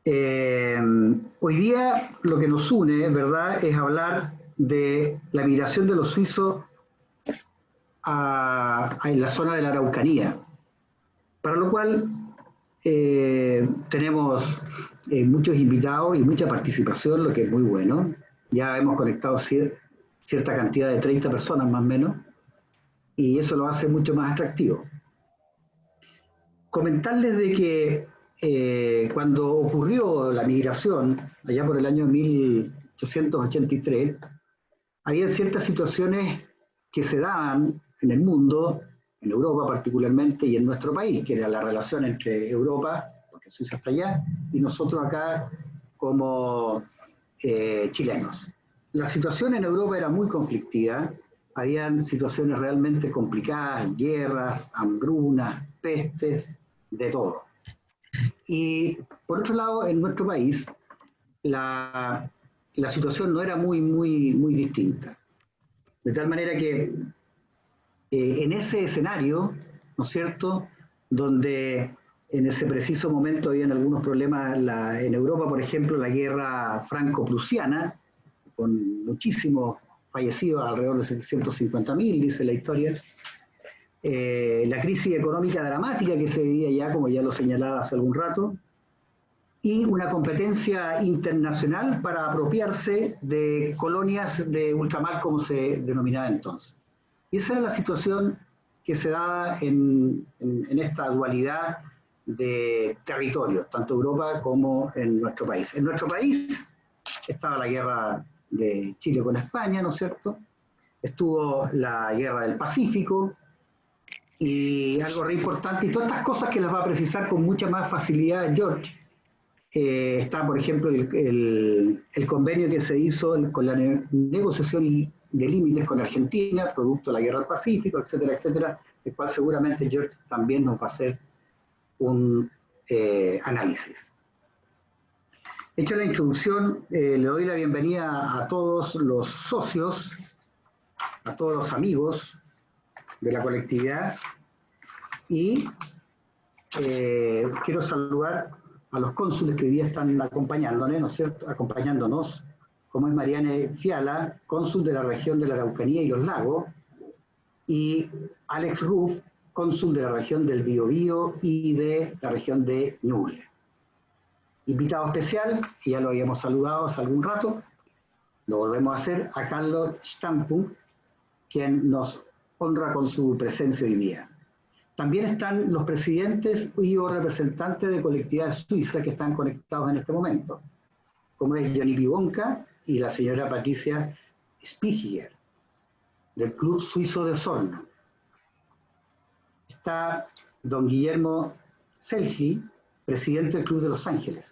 Hoy día lo que nos une, ¿verdad?, es hablar de la migración de los suizos en la zona de la Araucanía, para lo cual tenemos muchos invitados y mucha participación, lo que es muy bueno. Ya hemos conectado cierta cantidad de 30 personas más o menos, y eso lo hace mucho más atractivo. Comentarles de que cuando ocurrió la migración, allá por el año 1883, había ciertas situaciones que se daban en el mundo, en Europa particularmente, y en nuestro país, que era la relación entre Europa, porque Suiza está allá, y nosotros acá como chilenos. La situación en Europa era muy conflictiva, habían situaciones realmente complicadas, guerras, hambrunas, pestes, de todo. Y por otro lado, en nuestro país, la situación no era muy distinta. De tal manera que en ese escenario, ¿no es cierto?, donde en ese preciso momento habían algunos problemas en Europa, por ejemplo, la guerra franco-prusiana, con muchísimos fallecidos, alrededor de 750.000, dice la historia, la crisis económica dramática que se vivía ya, como ya lo señalaba hace algún rato, y una competencia internacional para apropiarse de colonias de ultramar, como se denominaba entonces. Y esa era la situación que se daba en esta dualidad de territorios, tanto Europa como en nuestro país. En nuestro país estaba la guerra de Chile con España, ¿no es cierto? Estuvo la guerra del Pacífico, y algo re importante, y todas estas cosas que las va a precisar con mucha más facilidad George. Está, por ejemplo, el convenio que se hizo con la negociación de límites con Argentina, producto de la guerra del Pacífico, etcétera, etcétera, el cual seguramente George también nos va a hacer un análisis. Hecha la introducción, le doy la bienvenida a todos los socios, a todos los amigos de la colectividad, y quiero saludar a los cónsules que hoy día están acompañándonos, ¿no es cierto?, acompañándonos, como es Mariane Fiala, cónsul de la región de la Araucanía y los Lagos, y Alex Ruff, cónsul de la región del Biobío y de la región de Ñuble. Invitado especial, que ya lo habíamos saludado hace algún rato, lo volvemos a hacer, a Carlos Stampung, quien nos honra con su presencia hoy día. También están los presidentes y o representantes de colectividades suizas que están conectados en este momento, como es Johnny Pibonca y la señora Patricia Spichiger, del Club Suizo de Osorno. Está don Guillermo Celsi, presidente del Club de Los Ángeles.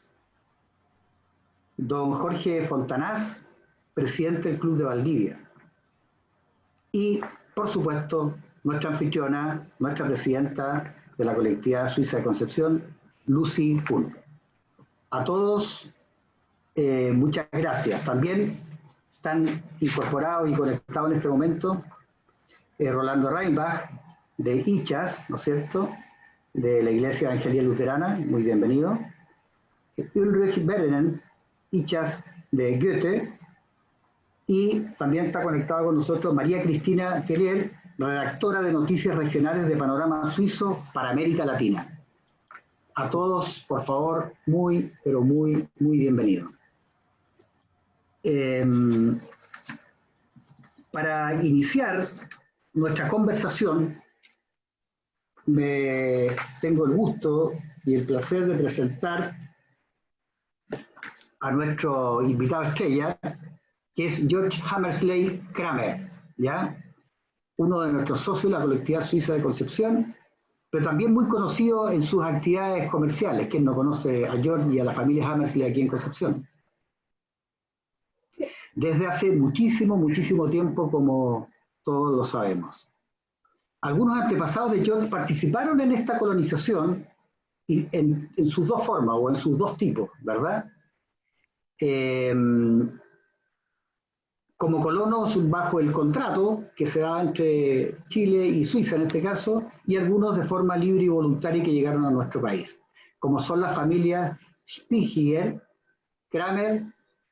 Don Jorge Fontanás, presidente del Club de Valdivia. Y, por supuesto, nuestra anfitriona, nuestra presidenta de la colectividad suiza de Concepción, Lucy Kuhn. A todos, muchas gracias. También están incorporados y conectados en este momento Rolando Reinbach, de ICHAS, ¿no es cierto?, de la Iglesia Evangélica Luterana, muy bienvenido. Ulrich Berenen, ICHAS de Goethe, y también está conectada con nosotros María Cristina Keller, redactora de noticias regionales de Panorama Suizo para América Latina. A todos, por favor, muy bienvenidos. Para iniciar nuestra conversación, tengo el gusto y el placer de presentar a nuestro invitado estrella, que es George Hammersley Kramer, ¿ya?, uno de nuestros socios de la colectividad suiza de Concepción, pero también muy conocido en sus actividades comerciales. ¿Quién no conoce a George y a la familia Hammersley aquí en Concepción? Desde hace muchísimo tiempo, como todos lo sabemos. Algunos antepasados de George participaron en esta colonización en sus dos formas, o en sus dos tipos, ¿verdad? Como colonos bajo el contrato que se daba entre Chile y Suiza en este caso, y algunos de forma libre y voluntaria que llegaron a nuestro país, como son las familias Spichiger, Kramer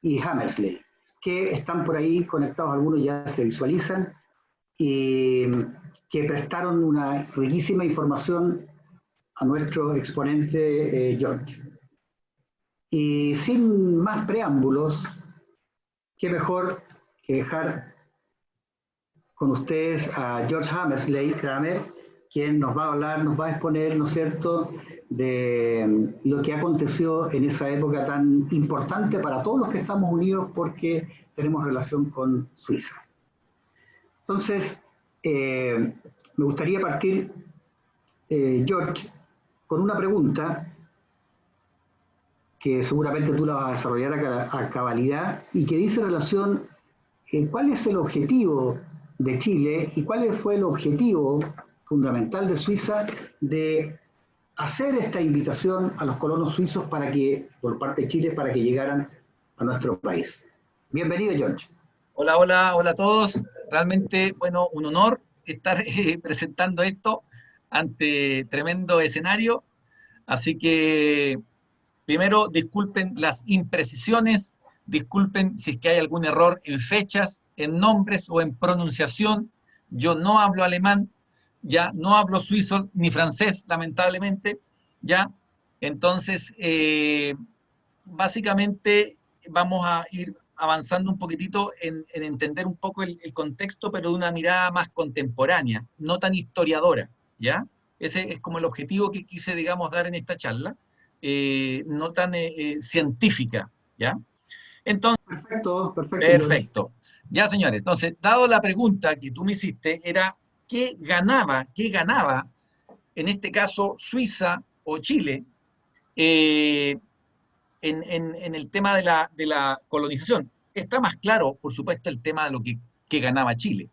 y Hammersley, que están por ahí conectados, algunos ya se visualizan, y que prestaron una riquísima información a nuestro exponente George. Y sin más preámbulos, qué mejor que dejar con ustedes a George Hammersley Kramer, quien nos va a hablar, nos va a exponer, ¿no es cierto?, de lo que aconteció en esa época tan importante para todos los que estamos unidos porque tenemos relación con Suiza. Entonces, me gustaría partir, George, con una pregunta que seguramente tú la vas a desarrollar a cabalidad y que dice relación, ¿cuál es el objetivo de Chile y cuál fue el objetivo fundamental de Suiza de hacer esta invitación a los colonos suizos para que, por parte de Chile, para que llegaran a nuestro país? Bienvenido, George. Hola, hola, hola a todos. Realmente, bueno, un honor estar presentando esto ante tremendo escenario. Así que, primero, disculpen las imprecisiones, disculpen si es que hay algún error en fechas, en nombres o en pronunciación. Yo no hablo alemán, ya no hablo suizo ni francés, lamentablemente, ya. Entonces, básicamente vamos a ir avanzando un poquitito en entender un poco el contexto, pero de una mirada más contemporánea, no tan historiadora, ¿ya? Ese es como el objetivo que quise, digamos, dar en esta charla, no tan científica, ¿ya? Entonces, Perfecto, perfecto, George. perfecto. Ya, señores, entonces, dado la pregunta que tú me hiciste, era qué ganaba, en este caso, Suiza o Chile, eh, en el tema de la colonización. Está más claro, por supuesto, el tema de lo que ganaba Chile,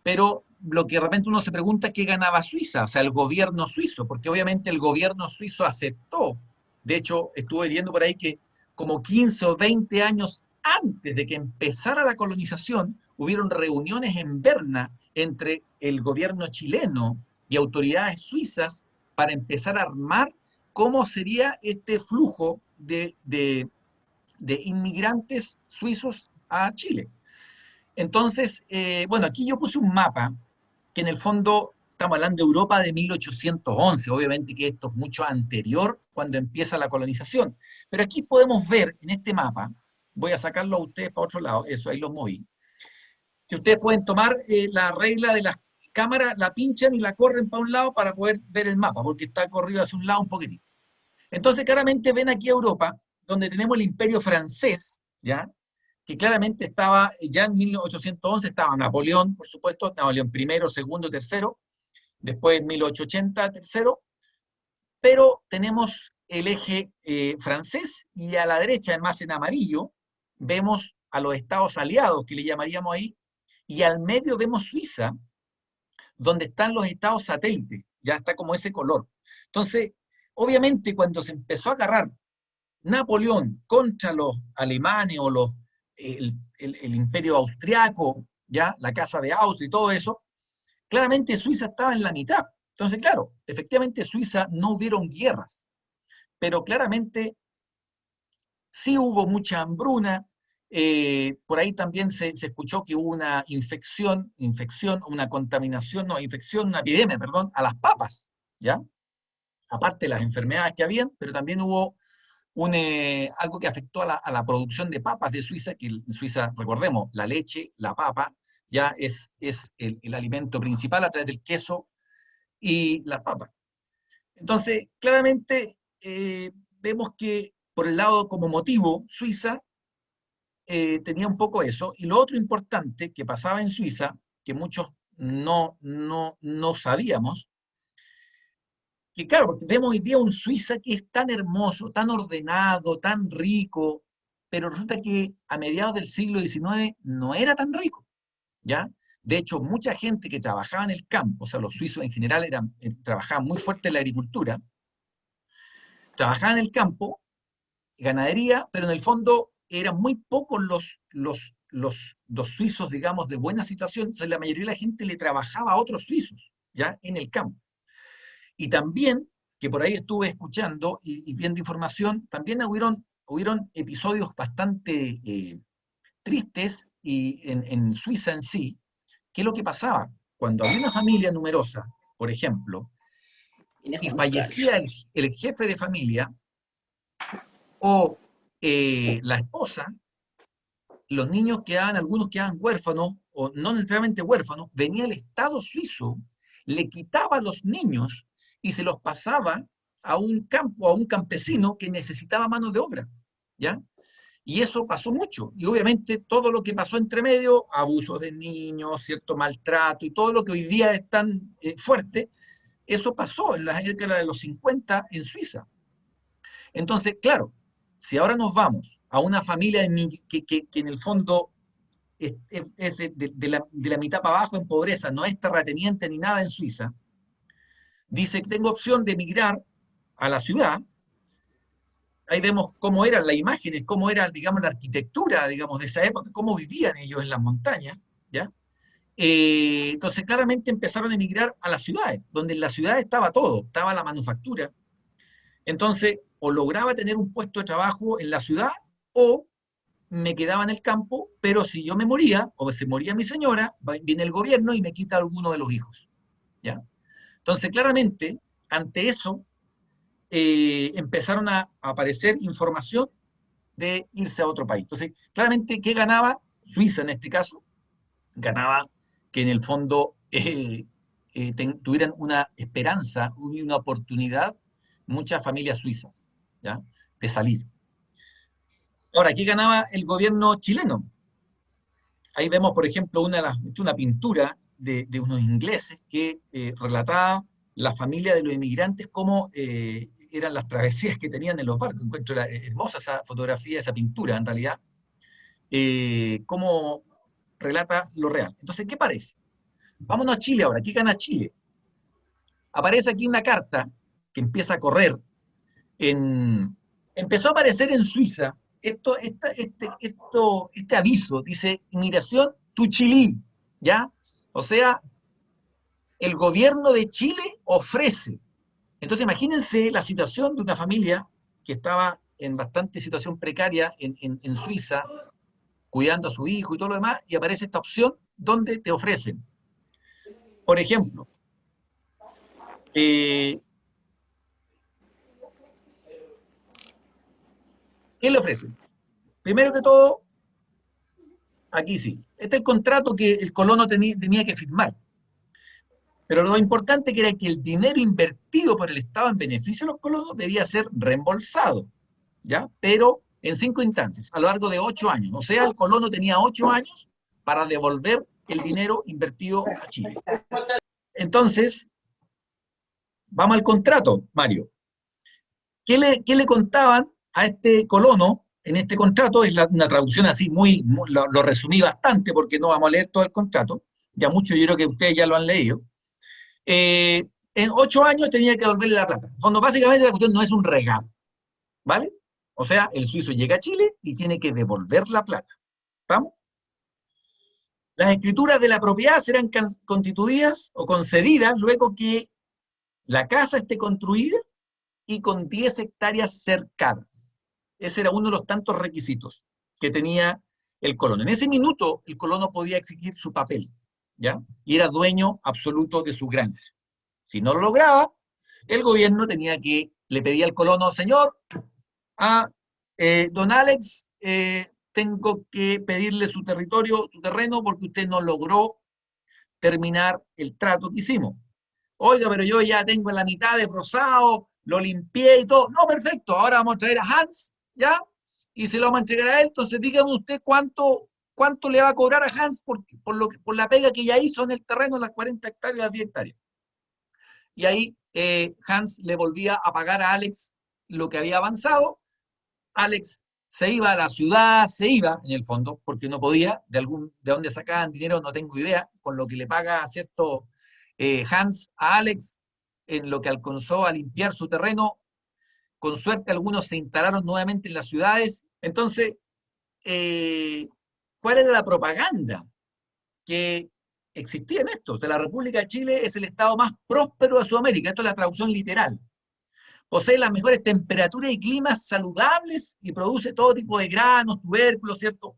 pero lo que de repente uno se pregunta, ¿qué ganaba Suiza? O sea, el gobierno suizo, porque obviamente el gobierno suizo aceptó, de hecho, estuve viendo por ahí que como 15 o 20 años antes de que empezara la colonización, hubieron reuniones en Berna entre el gobierno chileno y autoridades suizas para empezar a armar cómo sería este flujo de inmigrantes suizos a Chile. Entonces, bueno, aquí yo puse un mapa que en el fondo estamos hablando de Europa de 1811, obviamente que esto es mucho anterior cuando empieza la colonización, pero aquí podemos ver en este mapa, voy a sacarlo a ustedes para otro lado, eso ahí los moví, que ustedes pueden tomar la regla de las cámaras, la pinchan y la corren para un lado para poder ver el mapa, porque está corrido hacia un lado un poquitito. Entonces, claramente ven aquí a Europa, donde tenemos el imperio francés, ¿ya? Que claramente estaba, ya en 1811 estaba Napoleón, por supuesto, Napoleón I, segundo, tercero, después en 1880, tercero, pero tenemos el eje francés y a la derecha, más en amarillo, vemos a los estados aliados, que le llamaríamos ahí, y al medio vemos Suiza, donde están los estados satélites, ya está como ese color. Entonces, obviamente, cuando se empezó a agarrar Napoleón contra los alemanes o el imperio austriaco, ya la casa de Austria y todo eso, claramente Suiza estaba en la mitad. Entonces, claro, efectivamente Suiza no hubieron guerras, pero claramente sí hubo mucha hambruna. Por ahí también se escuchó que hubo una infección, una contaminación, no, infección, una epidemia, perdón, a las papas, ¿ya? Aparte de las enfermedades que habían, pero también hubo algo que afectó a la producción de papas de Suiza, que en Suiza, recordemos, la leche, la papa, ya es el alimento principal a través del queso y la papa. Entonces, claramente vemos que por el lado como motivo, Suiza tenía un poco eso. Y lo otro importante que pasaba en Suiza, que muchos no sabíamos, que claro, porque vemos hoy día un Suiza que es tan hermoso, tan ordenado, tan rico, pero resulta que a mediados del siglo XIX no era tan rico, ¿ya? De hecho, mucha gente que trabajaba en el campo, o sea, los suizos en general trabajaban muy fuerte en la agricultura, trabajaban en el campo, ganadería, pero en el fondo eran muy pocos los suizos, digamos, de buena situación, entonces la mayoría de la gente le trabajaba a otros suizos, ¿ya? En el campo. Y también que por ahí estuve escuchando y viendo información, también hubieron episodios bastante tristes en Suiza en sí. ¿Qué es lo que pasaba? Cuando había una familia numerosa, por ejemplo, y fallecía el jefe de familia o la esposa, los niños quedaban, algunos quedaban huérfanos, o no necesariamente huérfanos, venía el Estado suizo, le quitaba a los niños y se los pasaba a un campo, a un campesino que necesitaba mano de obra, ¿ya? Y eso pasó mucho. Y obviamente todo lo que pasó entre medio, abusos de niños, cierto maltrato y todo lo que hoy día es tan fuerte, eso pasó en la década de los 50 en Suiza. Entonces, claro, si ahora nos vamos a una familia que en el fondo es de la mitad para abajo en pobreza, no es terrateniente ni nada en Suiza, dice que tengo opción de emigrar a la ciudad. Ahí vemos cómo eran las imágenes, cómo era, digamos, la arquitectura, digamos, de esa época, cómo vivían ellos en las montañas, ¿ya? Entonces, claramente empezaron a emigrar a las ciudades, donde en la ciudad estaba todo, estaba la manufactura. Entonces, o lograba tener un puesto de trabajo en la ciudad, o me quedaba en el campo, pero si yo me moría, o se moría mi señora, viene el gobierno y me quita a alguno de los hijos, ¿ya? Entonces, claramente, ante eso, empezaron a aparecer información de irse a otro país. Entonces, claramente, ¿qué ganaba Suiza en este caso? Ganaba que en el fondo tuvieran una esperanza y una oportunidad muchas familias suizas, ¿ya? De salir. Ahora, ¿qué ganaba el gobierno chileno? Ahí vemos, por ejemplo, una pintura de unos ingleses que relataba la familia de los inmigrantes, cómo eran las travesías que tenían en los barcos. Encuentro hermosa esa fotografía, esa pintura, en realidad, cómo relata lo real. Entonces, ¿qué parece? Vámonos a Chile ahora. ¿Qué gana Chile? Aparece aquí una carta que empieza a correr. Empezó a aparecer en Suiza este aviso, dice inmigración to Chile, ¿ya? O sea, el gobierno de Chile ofrece. Entonces imagínense la situación de una familia que estaba en bastante situación precaria en Suiza, cuidando a su hijo y todo lo demás, y aparece esta opción donde te ofrecen. Por ejemplo, ¿qué le ofrecen? Primero que todo, aquí sí, este es el contrato que el colono tenía que firmar. Pero lo importante que era que el dinero invertido por el Estado en beneficio de los colonos debía ser reembolsado, ¿ya? Pero en 5 instancias, a lo largo de 8 años. O sea, el colono tenía 8 años para devolver el dinero invertido a Chile. Entonces, vamos al contrato, Mario. ¿Qué le contaban a este colono en este contrato? Es una traducción así lo resumí bastante porque no vamos a leer todo el contrato. Ya mucho, yo creo que ustedes ya lo han leído. En 8 años tenía que devolverle la plata. En fondo, básicamente la cuestión no es un regalo, ¿vale? O sea, el suizo llega a Chile y tiene que devolver la plata. ¿Vamos? Las escrituras de la propiedad serán constituidas o concedidas luego que la casa esté construida y con 10 hectáreas cercadas. Ese era uno de los tantos requisitos que tenía el colono. En ese minuto, el colono podía exigir su papel, ¿ya? Y era dueño absoluto de su granja. Si no lo lograba, el gobierno le pedía al colono, señor, don Alex, tengo que pedirle su territorio, su terreno, porque usted no logró terminar el trato que hicimos. Oiga, pero yo ya tengo la mitad desbrozado, lo limpié y todo. No, perfecto, ahora vamos a traer a Hans, ¿ya? Y se lo vamos a entregar a él. Entonces, dígame usted cuánto le va a cobrar a Hans por la pega que ya hizo en el terreno, las 40 hectáreas, las 10 hectáreas. Y ahí Hans le volvía a pagar a Alex lo que había avanzado. Alex se iba a la ciudad, se iba en el fondo, porque no podía, de dónde sacaban dinero no tengo idea, con lo que le paga cierto Hans a Alex, en lo que alcanzó a limpiar su terreno. Con suerte algunos se instalaron nuevamente en las ciudades. Entonces, ¿cuál era la propaganda que existía en esto? O sea, la República de Chile es el estado más próspero de Sudamérica. Esto es la traducción literal. posee las mejores temperaturas y climas saludables y produce todo tipo de granos, tubérculos, ¿cierto?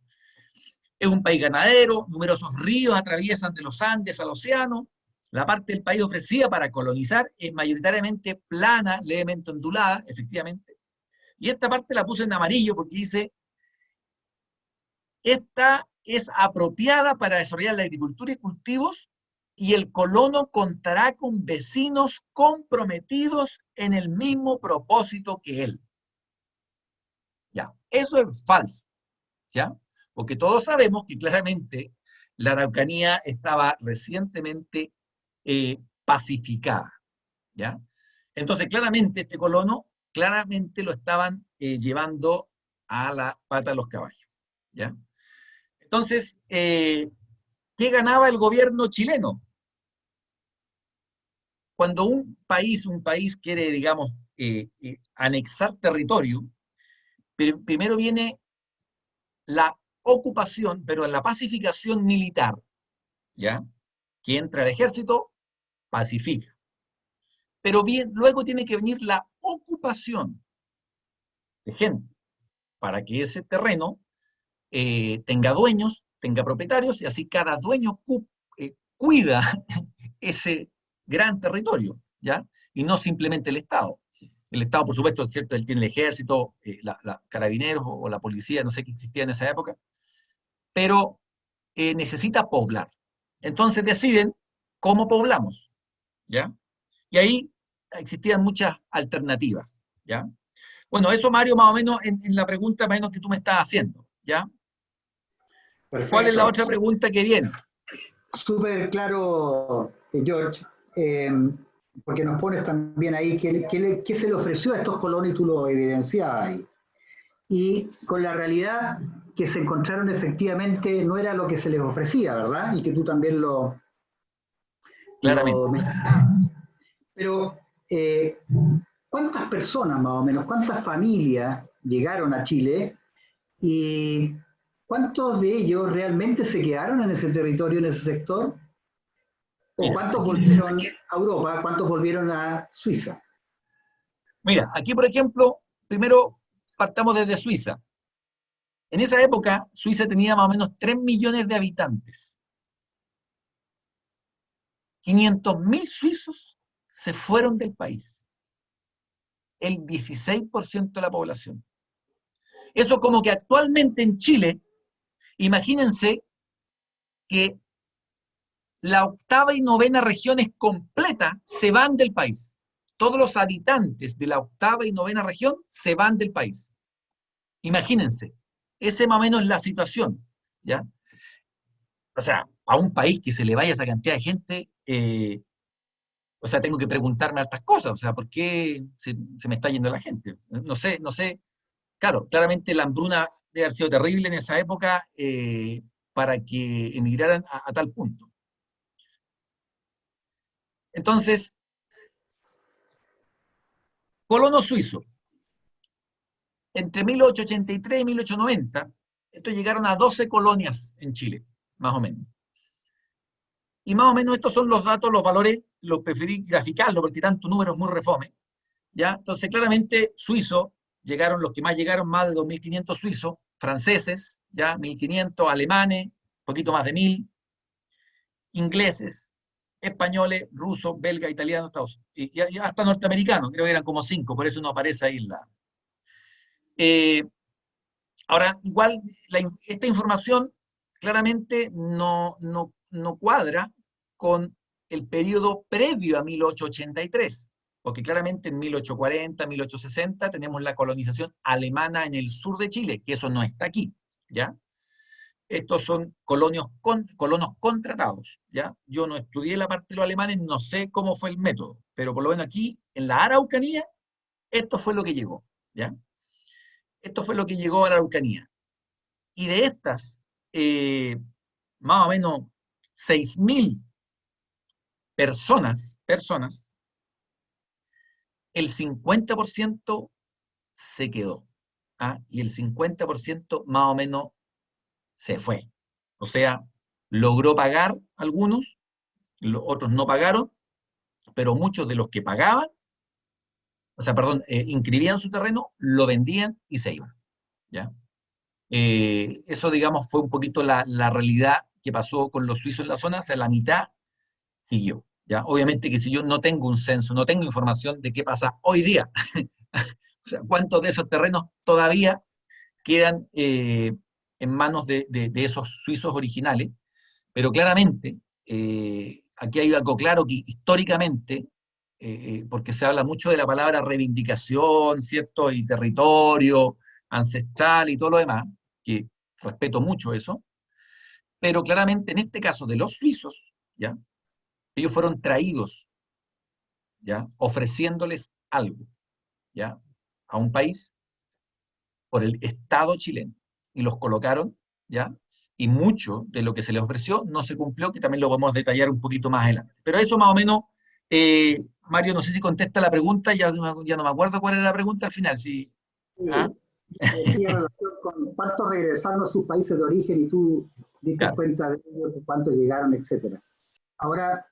Es un país ganadero, numerosos ríos atraviesan de los Andes al océano. La parte del país ofrecida para colonizar es mayoritariamente plana, levemente ondulada, efectivamente. Y esta parte la puse en amarillo porque dice, esta es apropiada para desarrollar la agricultura y cultivos y el colono contará con vecinos comprometidos en el mismo propósito que él. Ya, eso es falso, ¿ya? Porque todos sabemos que claramente la Araucanía estaba recientemente pacificada, ¿ya? Entonces, claramente este colono, claramente lo estaban llevando a la pata de los caballos, ¿ya? Entonces, ¿qué ganaba el gobierno chileno? Cuando un país quiere, digamos, anexar territorio, primero viene la ocupación, pero en la pacificación militar, ¿ya? Que entra el ejército, pacifica. Pero bien, luego tiene que venir la ocupación de gente para que ese terreno tenga dueños, tenga propietarios, y así cada dueño cuida ese gran territorio, ¿ya? Y no simplemente el Estado. El Estado, por supuesto, es cierto, él tiene el ejército, carabineros o la policía, no sé qué existía en esa época, pero necesita poblar. Entonces deciden cómo poblamos, ¿ya? Y ahí existían muchas alternativas, ¿ya? Bueno, eso, Mario, más o menos en la pregunta más o menos que tú me estás haciendo, ¿ya? ¿Cuál es la Perfecto. otra pregunta que viene? Súper claro, George, eh, porque nos pones también ahí qué se le ofreció a estos colonos y tú lo evidenciabas ahí. Y con la realidad que se encontraron efectivamente no era lo que se les ofrecía, ¿verdad? Y que tú también lo Claramente. mencionabas. Pero, ¿cuántas personas más o menos, cuántas familias llegaron a Chile y cuántos de ellos realmente se quedaron en ese territorio, en ese sector? ¿O Mira, cuántos aquí, volvieron a Europa? ¿Cuántos volvieron a Suiza? mira, aquí, por ejemplo, primero partamos desde Suiza. En esa época, Suiza tenía más o menos 3 millones de habitantes. 500.000 suizos se fueron del país, el 16% de la población. Eso como que actualmente en Chile, imagínense que la octava y novena regiones completas se van del país. Todos los habitantes de la octava y novena región se van del país. Imagínense, ese más o menos es la situación, ¿ya? O sea, a un país que se le vaya esa cantidad de gente, o sea, tengo que preguntarme estas cosas, o sea, ¿por qué se me está yendo la gente? No sé, no sé. Claro, claramente la hambruna debe haber sido terrible en esa época para que emigraran a tal punto. Entonces, colono suizo, entre 1883 y 1890, estos llegaron a 12 colonias en Chile, más o menos. Y más o menos estos son los datos, los valores, los preferí graficarlo porque tanto número es muy refome. ¿Ya? Entonces, claramente, suizos, llegaron los que más llegaron, más de 2.500 suizos, franceses, ya 1.500, alemanes, un poquito más de 1.000, ingleses, españoles, rusos, belgas, italianos, y hasta norteamericanos, creo que eran como 5, por eso no aparece ahí la. Eh, Ahora, igual, esta información claramente no cuadra con el periodo previo a 1883, porque claramente en 1840, 1860 tenemos la colonización alemana en el sur de Chile, que eso no está aquí, ¿ya? Estos son colonos contratados, ¿ya? Yo no estudié la parte de los alemanes, no sé cómo fue el método, pero por lo menos aquí, en la Araucanía, esto fue lo que llegó, ¿ya? Esto fue lo que llegó a la Araucanía. Y de estas, más o menos 6.000 personas, el 50% se quedó. ¿Ah? Y el 50% más o menos se fue. O sea, logró pagar algunos, los otros no pagaron, pero muchos de los que pagaban o sea, perdón, inscribían su terreno, lo vendían y se iban, ¿ya? Eso, digamos, fue un poquito la realidad que pasó con los suizos en la zona, o sea, la mitad siguió, ¿ya? Obviamente que si yo no tengo un censo, no tengo información de qué pasa hoy día, o sea, cuántos de esos terrenos todavía quedan en manos de esos suizos originales, pero claramente, aquí hay algo claro que históricamente, porque se habla mucho de la palabra reivindicación, ¿cierto? Y territorio ancestral y todo lo demás, que respeto mucho eso, pero claramente en este caso de los suizos, ¿ya? Ellos fueron traídos, ¿ya? Ofreciéndoles algo, ¿ya? A un país por el Estado chileno y los colocaron, ¿ya? Y mucho de lo que se les ofreció no se cumplió, que también lo vamos a detallar un poquito más adelante. Pero eso más o menos, Mario, no sé si contesta la pregunta, ya no me acuerdo cuál era la pregunta al final. Si, ¿ah? Decía relación con cuántos regresaron a sus países de origen y tú diste Claro, cuenta de ellos, de cuántos llegaron, etcétera. Ahora,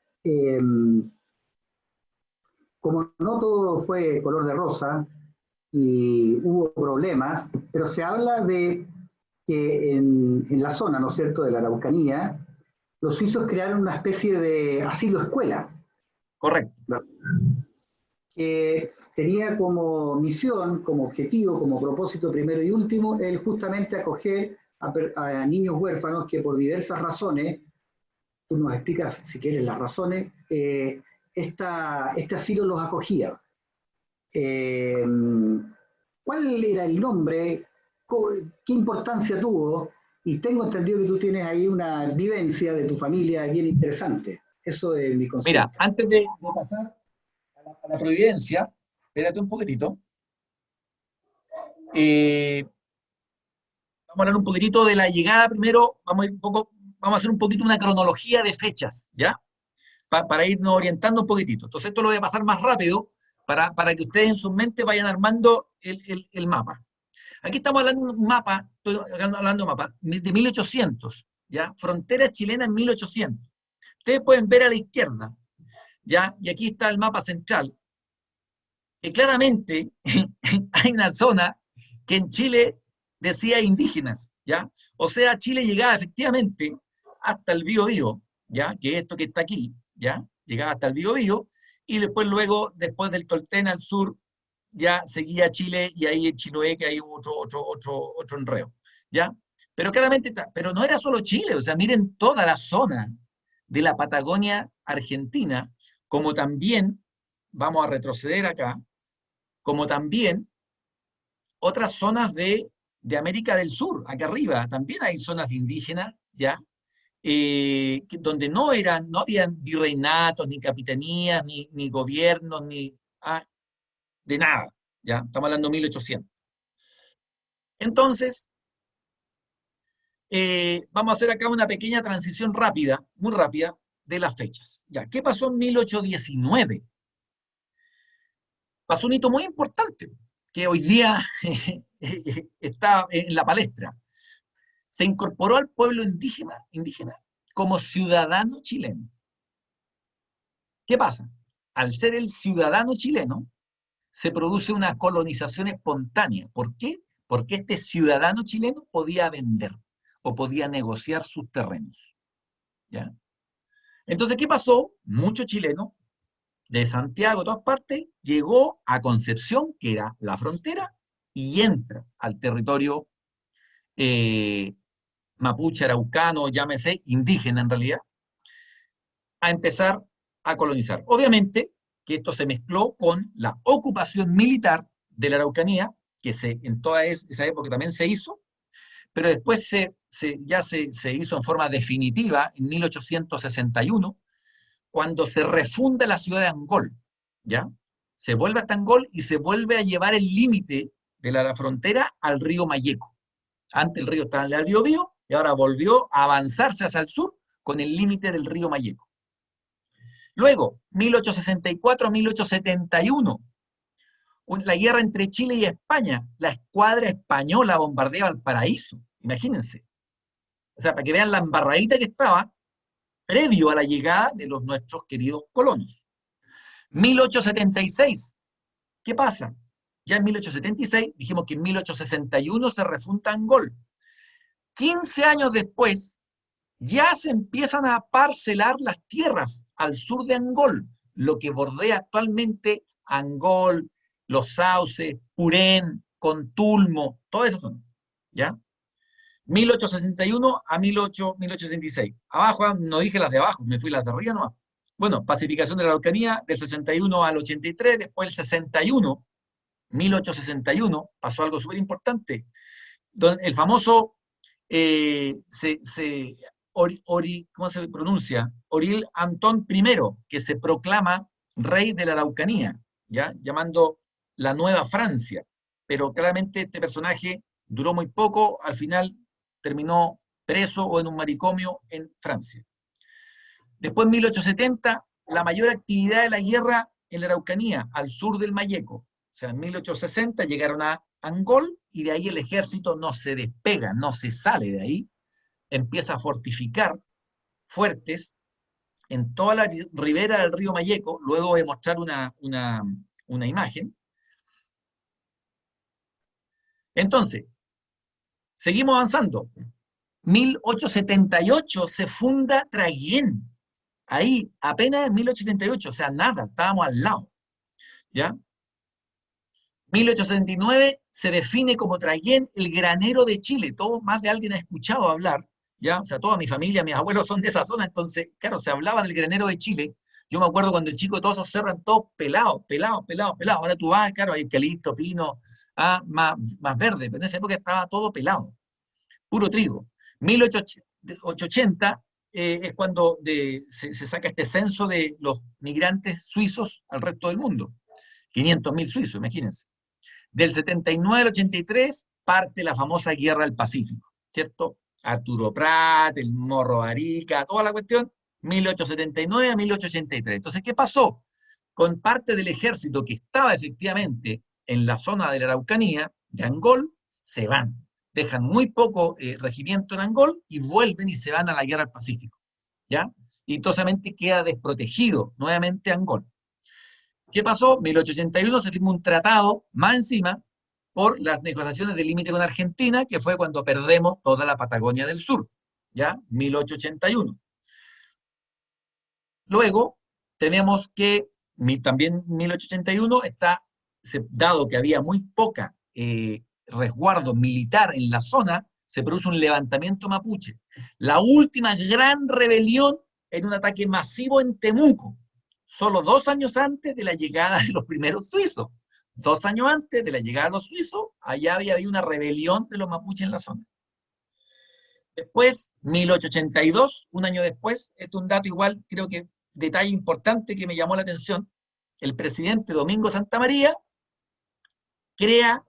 como no todo fue color de rosa y hubo problemas, pero se habla de que en la zona, ¿no es cierto?, de la Araucanía, los suizos crearon una especie de asilo escuela, correcto. ¿verdad? Que tenía como misión, como objetivo, como propósito primero y último, el justamente acoger a niños huérfanos que por diversas razones, tú nos explicas si quieres las razones, este asilo los acogía. Eh, ¿Cuál era el nombre? ¿Qué importancia tuvo? Y tengo entendido que tú tienes ahí una vivencia de tu familia bien interesante. Eso es mi Mira, consulta. antes de pasar a la providencia, espérate un poquitito, vamos a hablar un poquitito de la llegada primero, vamos a hacer un poquito una cronología de fechas, ¿ya? Para irnos orientando un poquitito. Entonces esto lo voy a pasar más rápido para que ustedes en su mente vayan armando el mapa. Aquí estamos hablando de un mapa, estoy hablando de mapa, de 1800, ¿ya? Frontera chilena en 1800. Ustedes pueden ver a la izquierda, ¿ya? Y aquí está el mapa central, que claramente hay una zona que en Chile decía indígenas, ¿ya? O sea, Chile llegaba efectivamente hasta el Biobío, ¿ya? Que es esto que está aquí, ¿ya? Llegaba hasta el Biobío, y después luego, después del Tolten al sur, ya seguía Chile, y ahí en Chiloé que hay otro enreo, ¿ya? Pero claramente, pero no era solo Chile, o sea, miren toda la zona de la Patagonia Argentina, como también, vamos a retroceder acá, como también otras zonas de América del Sur, acá arriba, también hay zonas de indígenas, ¿ya? Donde no habían virreinatos, ni capitanías, ni gobiernos, de nada, ¿ya? Estamos hablando de 1800. Entonces, vamos a hacer acá una pequeña transición rápida, muy rápida, de las fechas. ¿Ya? ¿Qué pasó en 1819? Pasó un hito muy importante, que hoy día está en la palestra. Se incorporó al pueblo indígena como ciudadano chileno. ¿Qué pasa? Al ser el ciudadano chileno, se produce una colonización espontánea. ¿Por qué? Porque este ciudadano chileno podía vender o podía negociar sus terrenos, ¿ya? Entonces, ¿qué pasó? Muchos chilenos de Santiago, de todas partes, llegó a Concepción, que era la frontera, y entra al territorio eh, mapuche, araucano, llámese, indígena en realidad, a empezar a colonizar. Obviamente que esto se mezcló con la ocupación militar de la Araucanía, que en toda esa época también se hizo, pero después se hizo en forma definitiva en 1861, cuando se refunda la ciudad de Angol, ¿ya? Se vuelve hasta Angol y se vuelve a llevar el límite de la frontera al río Mayeco. Antes el río estaba en el Biobío y ahora volvió a avanzarse hacia el sur con el límite del río Mayeco. Luego, 1864 a 1871, la guerra entre Chile y España. La escuadra española bombardea Valparaíso, imagínense. O sea, para que vean la embarradita que estaba previo a la llegada de los nuestros queridos colonos. 1876, ¿Qué pasa? Ya en 1876, dijimos que en 1861 se refunda Angol. 15 años después, ya se empiezan a parcelar las tierras al sur de Angol, lo que bordea actualmente Angol, Los Sauces, Purén, Contulmo, toda esa zona. ¿Ya? 1861 a 1866. Abajo, no dije las de abajo, me fui las de arriba nomás. Bueno, pacificación de la Araucanía del 61 al 83, después el 61, 1861, pasó algo súper importante. El famoso, ¿cómo se pronuncia? Oril Antón I, que se proclama rey de la Araucanía, ¿ya? Llamando la Nueva Francia. Pero claramente este personaje duró muy poco, al final terminó preso o en un manicomio en Francia. Después, en 1870, la mayor actividad de la guerra en la Araucanía, al sur del Mayeco. O sea, en 1860 llegaron a Angol y de ahí el ejército no se despega, no se sale de ahí, empieza a fortificar fuertes en toda la ribera del río Mayeco. Luego voy a mostrar una imagen. Entonces, seguimos avanzando. 1878 se funda Traguén. Ahí, apenas en 1878, o sea, nada, estábamos al lado. ¿Ya? 1879 se define como Traguén el granero de Chile. Todo, más de alguien ha escuchado hablar, ¿ya? O sea, toda mi familia, mis abuelos son de esa zona, entonces, claro, se hablaba del granero de Chile. Yo me acuerdo cuando el chico, todos esos cerros todos pelados, pelados, pelados, pelados. Ahora tú vas, claro, hay eucalipto, pino, más verde, pero en esa época estaba todo pelado, puro trigo. 1880 es cuando se saca este censo de los migrantes suizos al resto del mundo. 500.000 suizos, imagínense. Del 79 al 83 parte la famosa Guerra del Pacífico, ¿cierto? Arturo Prat, el Morro Arica, toda la cuestión, 1879 a 1883. Entonces, ¿qué pasó? Con parte del ejército que estaba efectivamente en la zona de la Araucanía, de Angol, se van. Dejan muy poco regimiento en Angol y vuelven y se van a la Guerra del Pacífico, ¿ya? Y entonces queda desprotegido nuevamente Angol. ¿Qué pasó? 1881 se firmó un tratado, más encima, por las negociaciones de límite con Argentina, que fue cuando perdemos toda la Patagonia del Sur, ¿ya? 1881. Luego, tenemos que, también 1881, dado que había muy poca resguardo militar en la zona, se produce un levantamiento mapuche. La última gran rebelión en un ataque masivo en Temuco, solo 2 años antes de la llegada de los primeros suizos. 2 años antes de la llegada de los suizos, allá había habido una rebelión de los mapuches en la zona. Después, 1882, un año después, esto es un dato igual, creo que detalle importante que me llamó la atención, el presidente Domingo Santamaría crea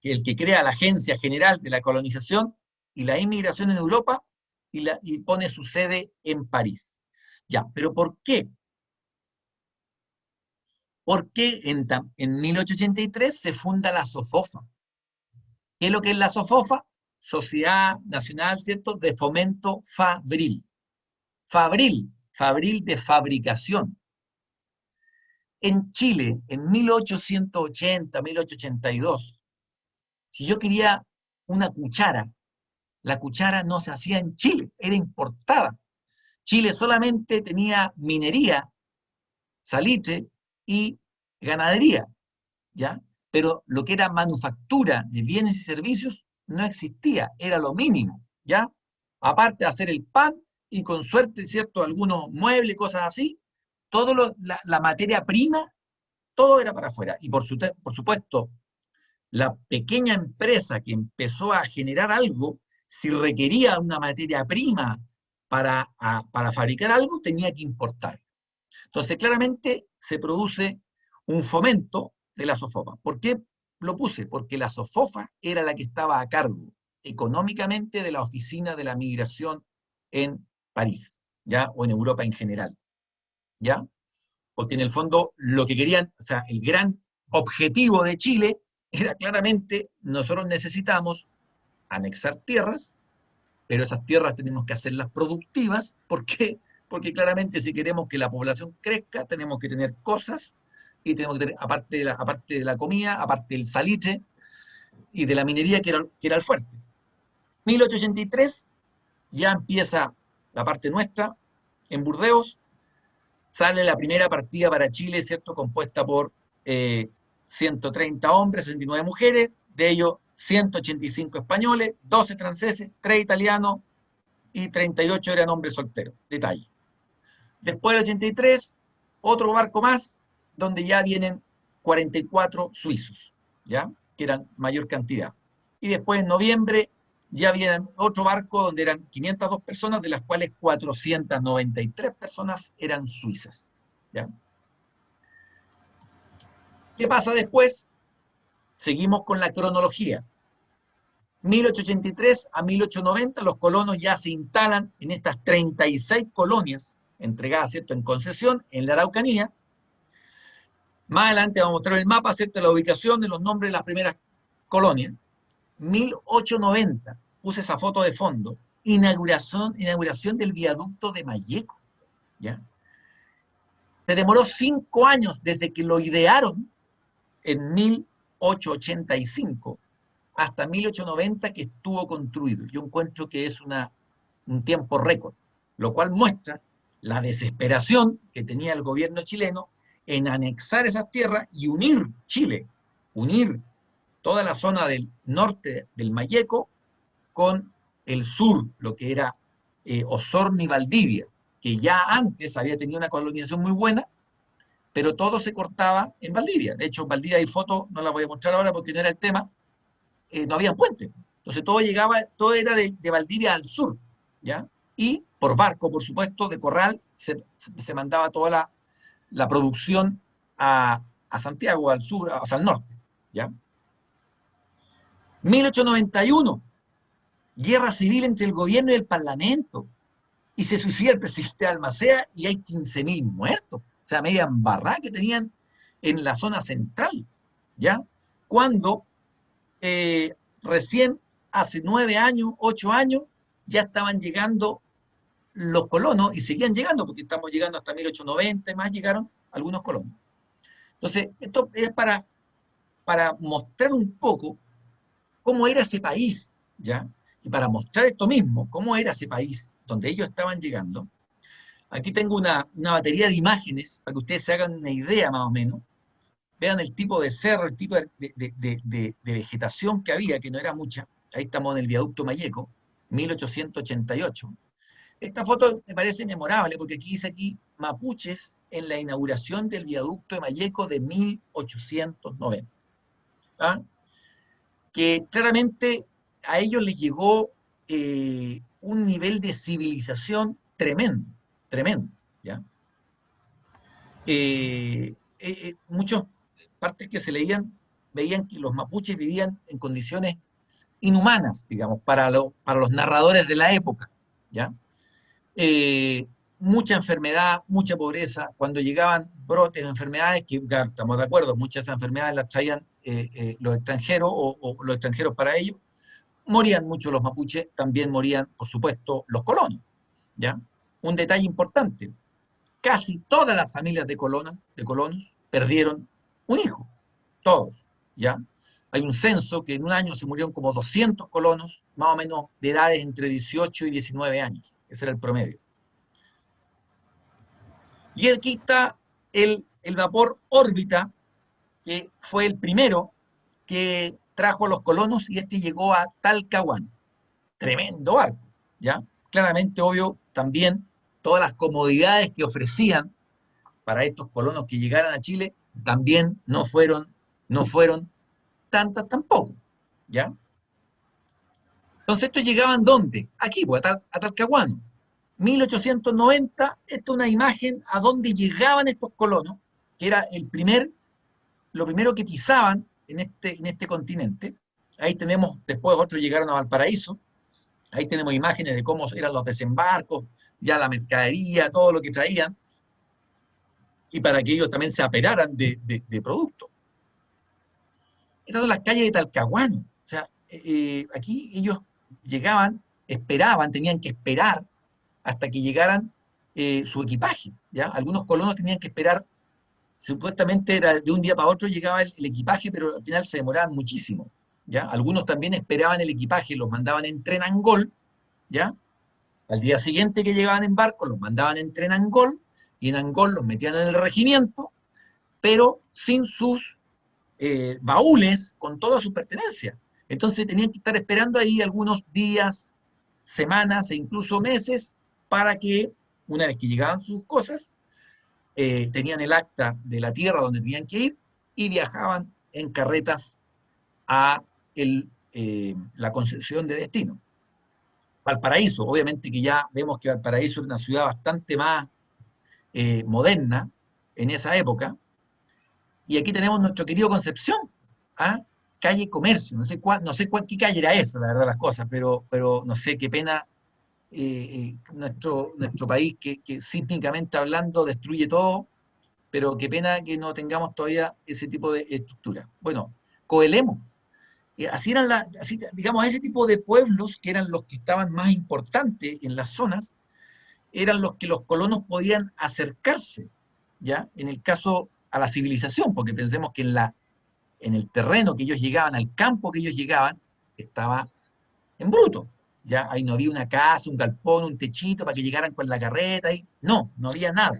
el que crea la Agencia General de la Colonización y la Inmigración en Europa y pone su sede en París. Ya, pero ¿por qué? Porque en 1883 se funda la SOFOFA. ¿Qué es lo que es la SOFOFA? Sociedad Nacional, ¿cierto?, de Fomento Fabril. Fabril de fabricación. En Chile, en 1880, 1882, si yo quería una cuchara, la cuchara no se hacía en Chile, era importada. Chile solamente tenía minería, salitre y ganadería, ¿ya? Pero lo que era manufactura de bienes y servicios no existía, era lo mínimo, ¿ya? Aparte de hacer el pan y con suerte, ¿cierto?, algunos muebles, cosas así, la materia prima, todo era para afuera. Y por supuesto, la pequeña empresa que empezó a generar algo, si requería una materia prima para fabricar algo, tenía que importar. Entonces, claramente se produce un fomento de la SOFOFA. ¿Por qué lo puse? Porque la SOFOFA era la que estaba a cargo económicamente de la oficina de la migración en París, ¿ya? O en Europa en general, ¿ya? Porque en el fondo lo que querían, o sea, el gran objetivo de Chile era claramente, nosotros necesitamos anexar tierras, pero esas tierras tenemos que hacerlas productivas. ¿Por qué? Porque claramente si queremos que la población crezca, tenemos que tener cosas y tenemos que tener, aparte de la comida, aparte del salitre y de la minería, que era el fuerte. 1883 ya empieza la parte nuestra, en Burdeos, sale la primera partida para Chile, ¿cierto?, compuesta por 130 hombres, 69 mujeres, de ellos 185 españoles, 12 franceses, 3 italianos y 38 eran hombres solteros. Detalle. Después del 83, otro barco más, donde ya vienen 44 suizos, ¿ya?, que eran mayor cantidad. Y después, en noviembre, ya vienen otro barco donde eran 502 personas, de las cuales 493 personas eran suizas, ¿ya? ¿Qué pasa después? Seguimos con la cronología. 1883 a 1890 los colonos ya se instalan en estas 36 colonias entregadas, ¿cierto?, en concesión en la Araucanía. Más adelante vamos a mostrar el mapa, ¿cierto?, la ubicación de los nombres de las primeras colonias. 1890, puse esa foto de fondo, inauguración del viaducto de Malleco, ¿ya? Se demoró 5 años desde que lo idearon en 1885 hasta 1890 que estuvo construido. Yo encuentro que es un tiempo récord, lo cual muestra la desesperación que tenía el gobierno chileno en anexar esas tierras y unir Chile, unir toda la zona del norte del Malleco con el sur, lo que era Osorno y Valdivia, que ya antes había tenido una colonización muy buena, pero todo se cortaba en Valdivia. De hecho, en Valdivia hay fotos, no las voy a mostrar ahora porque no era el tema, no había puente. Entonces todo era de Valdivia al sur, ¿ya? Y por barco, por supuesto, de Corral, se mandaba toda la producción a Santiago, al sur, hacia el norte, ¿ya? 1891, guerra civil entre el gobierno y el parlamento, y se suicida el presidente Almacea y hay 15.000 muertos, o sea, media embarrada que tenían en la zona central, ¿ya? Cuando recién hace 9 años, 8 años, ya estaban llegando los colonos y seguían llegando, porque estamos llegando hasta 1890 y más llegaron algunos colonos. Entonces, esto es para mostrar un poco cómo era ese país, ¿ya? Y para mostrar esto mismo, cómo era ese país donde ellos estaban llegando, aquí tengo una batería de imágenes para que ustedes se hagan una idea más o menos. Vean el tipo de cerro, el tipo de vegetación que había, que no era mucha. Ahí estamos en el viaducto Malleco, 1888. Esta foto me parece memorable porque aquí dice mapuches en la inauguración del viaducto de Malleco de 1890. ¿Ah? Que claramente a ellos les llegó un nivel de civilización tremendo, tremendo, ¿ya? Muchas partes que se leían veían que los mapuches vivían en condiciones inhumanas, digamos, para los narradores de la época, ¿ya? Mucha enfermedad, mucha pobreza, cuando llegaban brotes de enfermedades, que estamos de acuerdo, muchas enfermedades las traían los extranjeros o los extranjeros para ellos, morían mucho los mapuches, también morían, por supuesto, los colonos, ¿ya? Un detalle importante, casi todas las familias de colonos perdieron un hijo, todos, ¿ya? Hay un censo que en un año se murieron como 200 colonos, más o menos de edades entre 18 y 19 años, ese era el promedio. Y aquí está el vapor órbita, que fue el primero que trajo a los colonos y este llegó a Talcahuano. Tremendo barco, ¿ya? Claramente, obvio, también todas las comodidades que ofrecían para estos colonos que llegaran a Chile también no fueron tantas tampoco, ¿ya? Entonces, estos llegaban ¿dónde? Aquí, pues, a Talcahuano. 1890, esta es una imagen a dónde llegaban estos colonos, que era lo primero que pisaban en este continente. Ahí tenemos, después otros llegaron a Valparaíso, ahí tenemos imágenes de cómo eran los desembarcos, ya la mercadería, todo lo que traían, y para que ellos también se aperaran de productos. Estas son las calles de Talcahuano. O sea, aquí ellos llegaban, esperaban, tenían que esperar hasta que llegaran su equipaje, ¿ya? Algunos colonos tenían que esperar supuestamente era de un día para otro llegaba el equipaje, pero al final se demoraban muchísimo, ¿ya? Algunos también esperaban el equipaje, los mandaban en tren a Angol, ¿ya? Al día siguiente que llegaban en barco, los mandaban en tren a Angol, y en Angol los metían en el regimiento, pero sin sus baúles, con toda su pertenencia. Entonces tenían que estar esperando ahí algunos días, semanas e incluso meses para que, una vez que llegaban sus cosas, tenían el acta de la tierra donde tenían que ir y viajaban en carretas a la concesión de destino. Valparaíso, obviamente que ya vemos que Valparaíso era una ciudad bastante más moderna en esa época, y aquí tenemos nuestro querido Concepción, ¿ah? Calle Comercio, no sé qué calle era esa, la verdad, las cosas, pero no sé, qué pena nuestro país que sísmicamente hablando destruye todo, pero qué pena que no tengamos todavía ese tipo de estructura. Bueno, Coelemo, así eran digamos, ese tipo de pueblos que eran los que estaban más importantes en las zonas, eran los que los colonos podían acercarse, ¿ya? En el caso a la civilización, porque pensemos que en el terreno que ellos llegaban, al campo que ellos llegaban, estaba en bruto, ¿ya? Ahí no había una casa, un galpón, un techito para que llegaran con la carreta, y no había nada,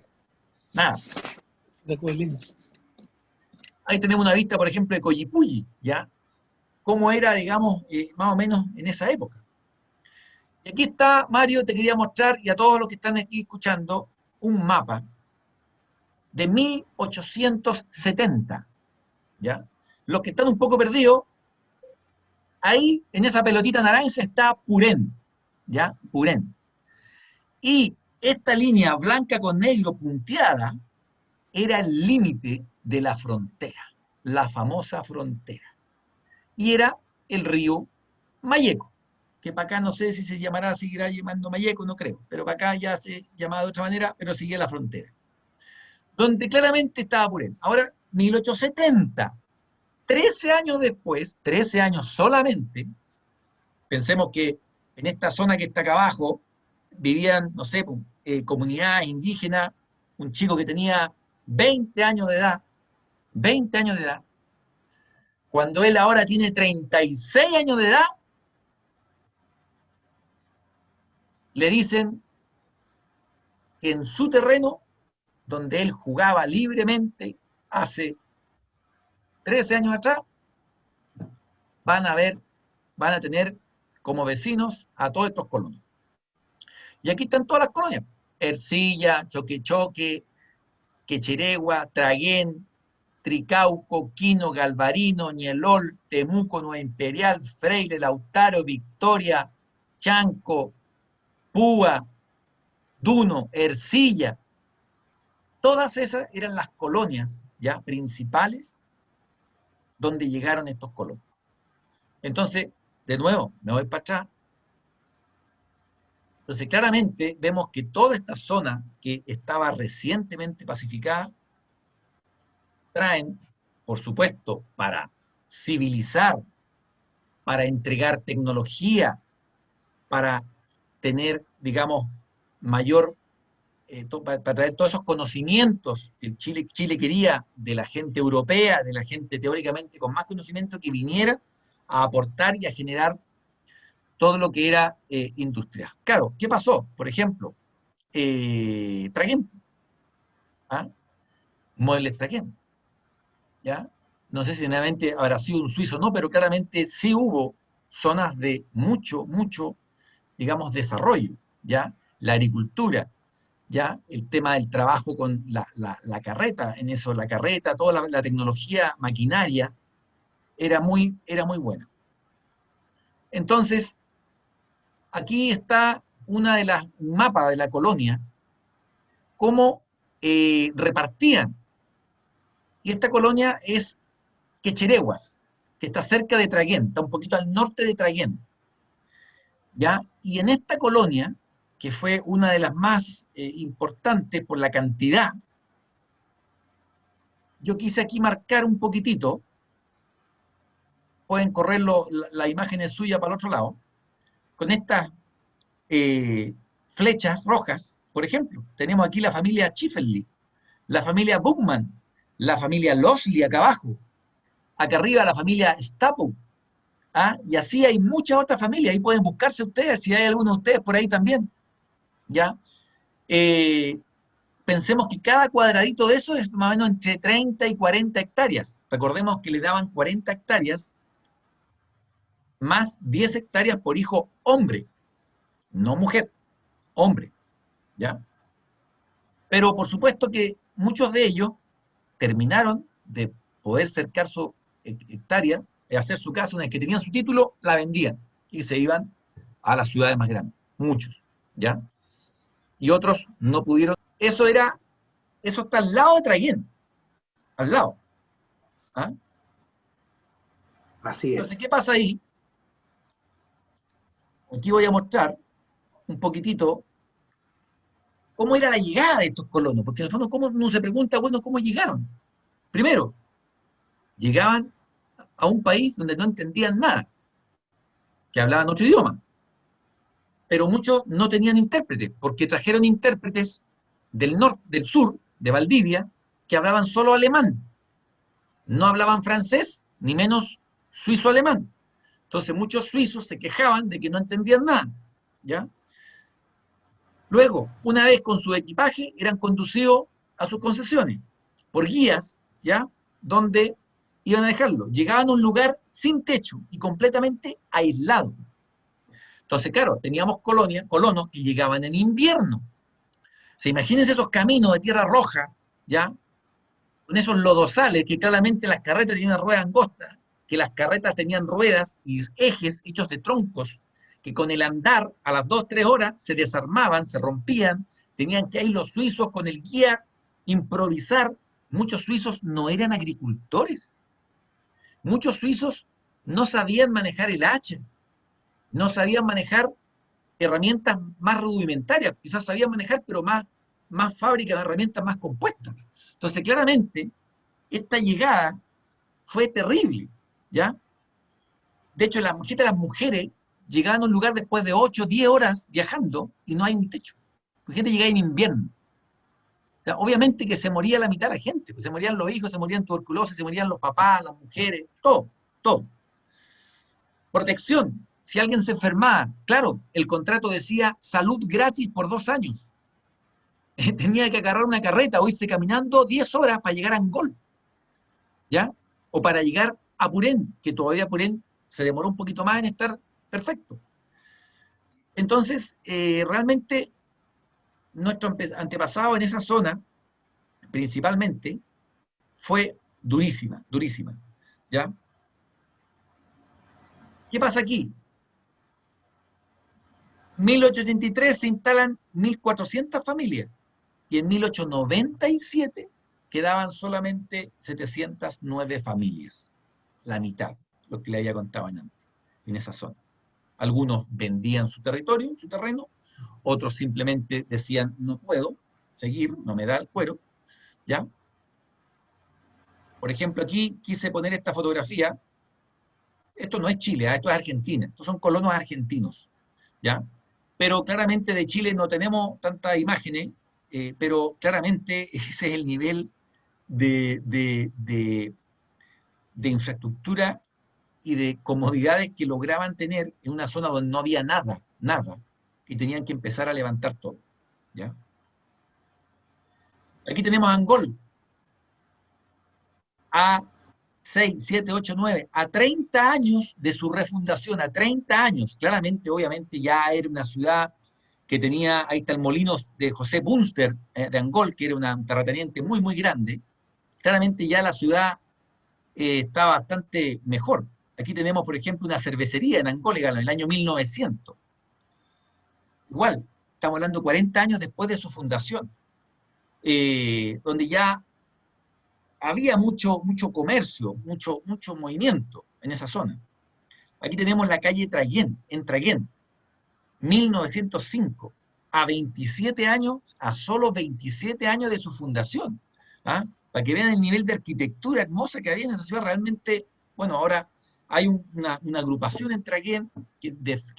nada. De acuerdo. Ahí tenemos una vista, por ejemplo, de Coyipulli, ¿ya? Cómo era, digamos, más o menos en esa época. Y aquí está, Mario, te quería mostrar, y a todos los que están aquí escuchando, un mapa de 1870, ¿ya? Los que están un poco perdidos, ahí, en esa pelotita naranja, está Purén, ¿ya? Purén. Y esta línea blanca con negro punteada era el límite de la frontera, la famosa frontera. Y era el río Mayeco, que para acá no sé si se llamará, seguirá llamando Mayeco, no creo, pero para acá ya se llamaba de otra manera, pero seguía la frontera. Donde claramente estaba Purén. Ahora, 1870, 13 años después, 13 años solamente, pensemos que en esta zona que está acá abajo vivían, no sé, comunidades indígenas, un chico que tenía 20 años de edad, 20 años de edad, cuando él ahora tiene 36 años de edad, le dicen que en su terreno, donde él jugaba libremente hace 13 años atrás, van a tener como vecinos a todos estos colonos. Y aquí están todas las colonias: Ercilla, Choquechoque, Quecheregua, Traguén, Tricauco, Quino, Galvarino, Ñelol, Temuco, Nueva Imperial, Freire, Lautaro, Victoria, Chanco, Púa, Duno, Ercilla. Todas esas eran las colonias ya principales donde llegaron estos colonos. Entonces, de nuevo, me voy para atrás. Entonces, claramente vemos que toda esta zona que estaba recientemente pacificada, traen, por supuesto, para civilizar, para entregar tecnología, para tener, digamos, mayor, para traer todos esos conocimientos que Chile quería de la gente europea, de la gente teóricamente con más conocimiento que viniera a aportar y a generar todo lo que era industria. Claro, ¿qué pasó? Por ejemplo, Traguén, ¿ah? Muebles Traguén, ¿ya? No sé si realmente habrá sido un suizo o no, pero claramente sí hubo zonas de mucho, digamos, desarrollo, ¿ya? La agricultura, ¿ya? El tema del trabajo con la carreta, en eso, la carreta, toda la tecnología maquinaria era muy buena. Entonces, aquí está una de las mapas de la colonia, cómo repartían. Y esta colonia es Quechereguas, que está cerca de Traguén, está un poquito al norte de Traguén, ¿ya? Y en esta colonia, que fue una de las más importantes por la cantidad, yo quise aquí marcar un poquitito, pueden correr las imágenes suyas para el otro lado, con estas flechas rojas. Por ejemplo, tenemos aquí la familia Schifferli, la familia Buchmann, la familia Losley acá abajo, acá arriba la familia Stapo, ¿ah? Y así hay muchas otras familias, ahí pueden buscarse ustedes, si hay alguno de ustedes por ahí también, ¿ya? Pensemos que cada cuadradito de eso es más o menos entre 30 y 40 hectáreas. Recordemos que le daban 40 hectáreas más 10 hectáreas por hijo hombre, no mujer, hombre, ¿ya? Pero por supuesto que muchos de ellos terminaron de poder cercar su hectárea, hacer su casa, una vez que tenían su título, la vendían y se iban a las ciudades más grandes, muchos, ¿ya? Y otros no pudieron. Eso está al lado de Traiguén, al lado. ¿Ah? Así es. Entonces, ¿qué pasa ahí? Aquí voy a mostrar un poquitito cómo era la llegada de estos colonos, porque en el fondo, ¿cómo uno se pregunta, bueno, cómo llegaron? Primero, llegaban a un país donde no entendían nada, que hablaban otro idioma, pero muchos no tenían intérpretes, porque trajeron intérpretes del norte, del sur, de Valdivia, que hablaban solo alemán, no hablaban francés, ni menos suizo-alemán. Entonces muchos suizos se quejaban de que no entendían nada, ¿ya? Luego, una vez con su equipaje, eran conducidos a sus concesiones por guías, ¿ya? Donde iban a dejarlo. Llegaban a un lugar sin techo y completamente aislado. Entonces, claro, teníamos colonos que llegaban en invierno. O sea, imagínense esos caminos de tierra roja, ¿ya? Con esos lodosales que claramente las carretas tenían ruedas angostas, que las carretas tenían ruedas y ejes hechos de troncos, que con el andar a las 2, 3 horas se desarmaban, se rompían, tenían que ir los suizos con el guía improvisar. Muchos suizos no eran agricultores, muchos suizos no sabían manejar el hacha, no sabían manejar herramientas más rudimentarias, quizás sabían manejar, pero más fábricas de herramientas más compuestas. Entonces, claramente, esta llegada fue terrible, ¿ya? De hecho, las mujeres llegaban a un lugar después de 8, 10 horas viajando y no hay un techo. La gente llegaba en invierno. O sea, obviamente que se moría la mitad de la gente, pues se morían los hijos, se morían tuberculosis, se morían los papás, las mujeres, todo, todo. Protección. Si alguien se enfermaba, claro, el contrato decía salud gratis por 2 años. Tenía que agarrar una carreta o irse caminando 10 horas para llegar a Angol, ¿ya? O para llegar a Purén, que todavía Purén se demoró un poquito más en estar perfecto. Entonces, realmente, nuestro antepasado en esa zona, principalmente, fue durísima, durísima, ¿ya? ¿Qué pasa aquí? 1883 se instalan 1.400 familias y en 1897 quedaban solamente 709 familias, la mitad, lo que le había contado antes, en esa zona. Algunos vendían su territorio, su terreno, otros simplemente decían, no puedo seguir, no me da el cuero, ¿ya? Por ejemplo, aquí quise poner esta fotografía. Esto no es Chile, esto es Argentina, estos son colonos argentinos, ¿ya? Pero claramente de Chile no tenemos tantas imágenes, pero claramente ese es el nivel de infraestructura y de comodidades que lograban tener en una zona donde no había nada, nada, y tenían que empezar a levantar todo, ¿ya? Aquí tenemos Angol, a 6, 7, 8, 9, a 30 años de su refundación, a 30 años, claramente, obviamente ya era una ciudad que tenía, ahí está el molino de José Bunster, de Angol, que era un terrateniente muy, muy grande, claramente ya la ciudad está bastante mejor. Aquí tenemos, por ejemplo, una cervecería en Angólega en el año 1900. Igual, estamos hablando 40 años después de su fundación, donde ya había mucho comercio, mucho movimiento en esa zona. Aquí tenemos la calle Traiguén, en Traiguén, 1905, a 27 años, a solo 27 años de su fundación. ¿Ah? Para que vean el nivel de arquitectura hermosa que había en esa ciudad, realmente, bueno, ahora hay una agrupación en Traiguén que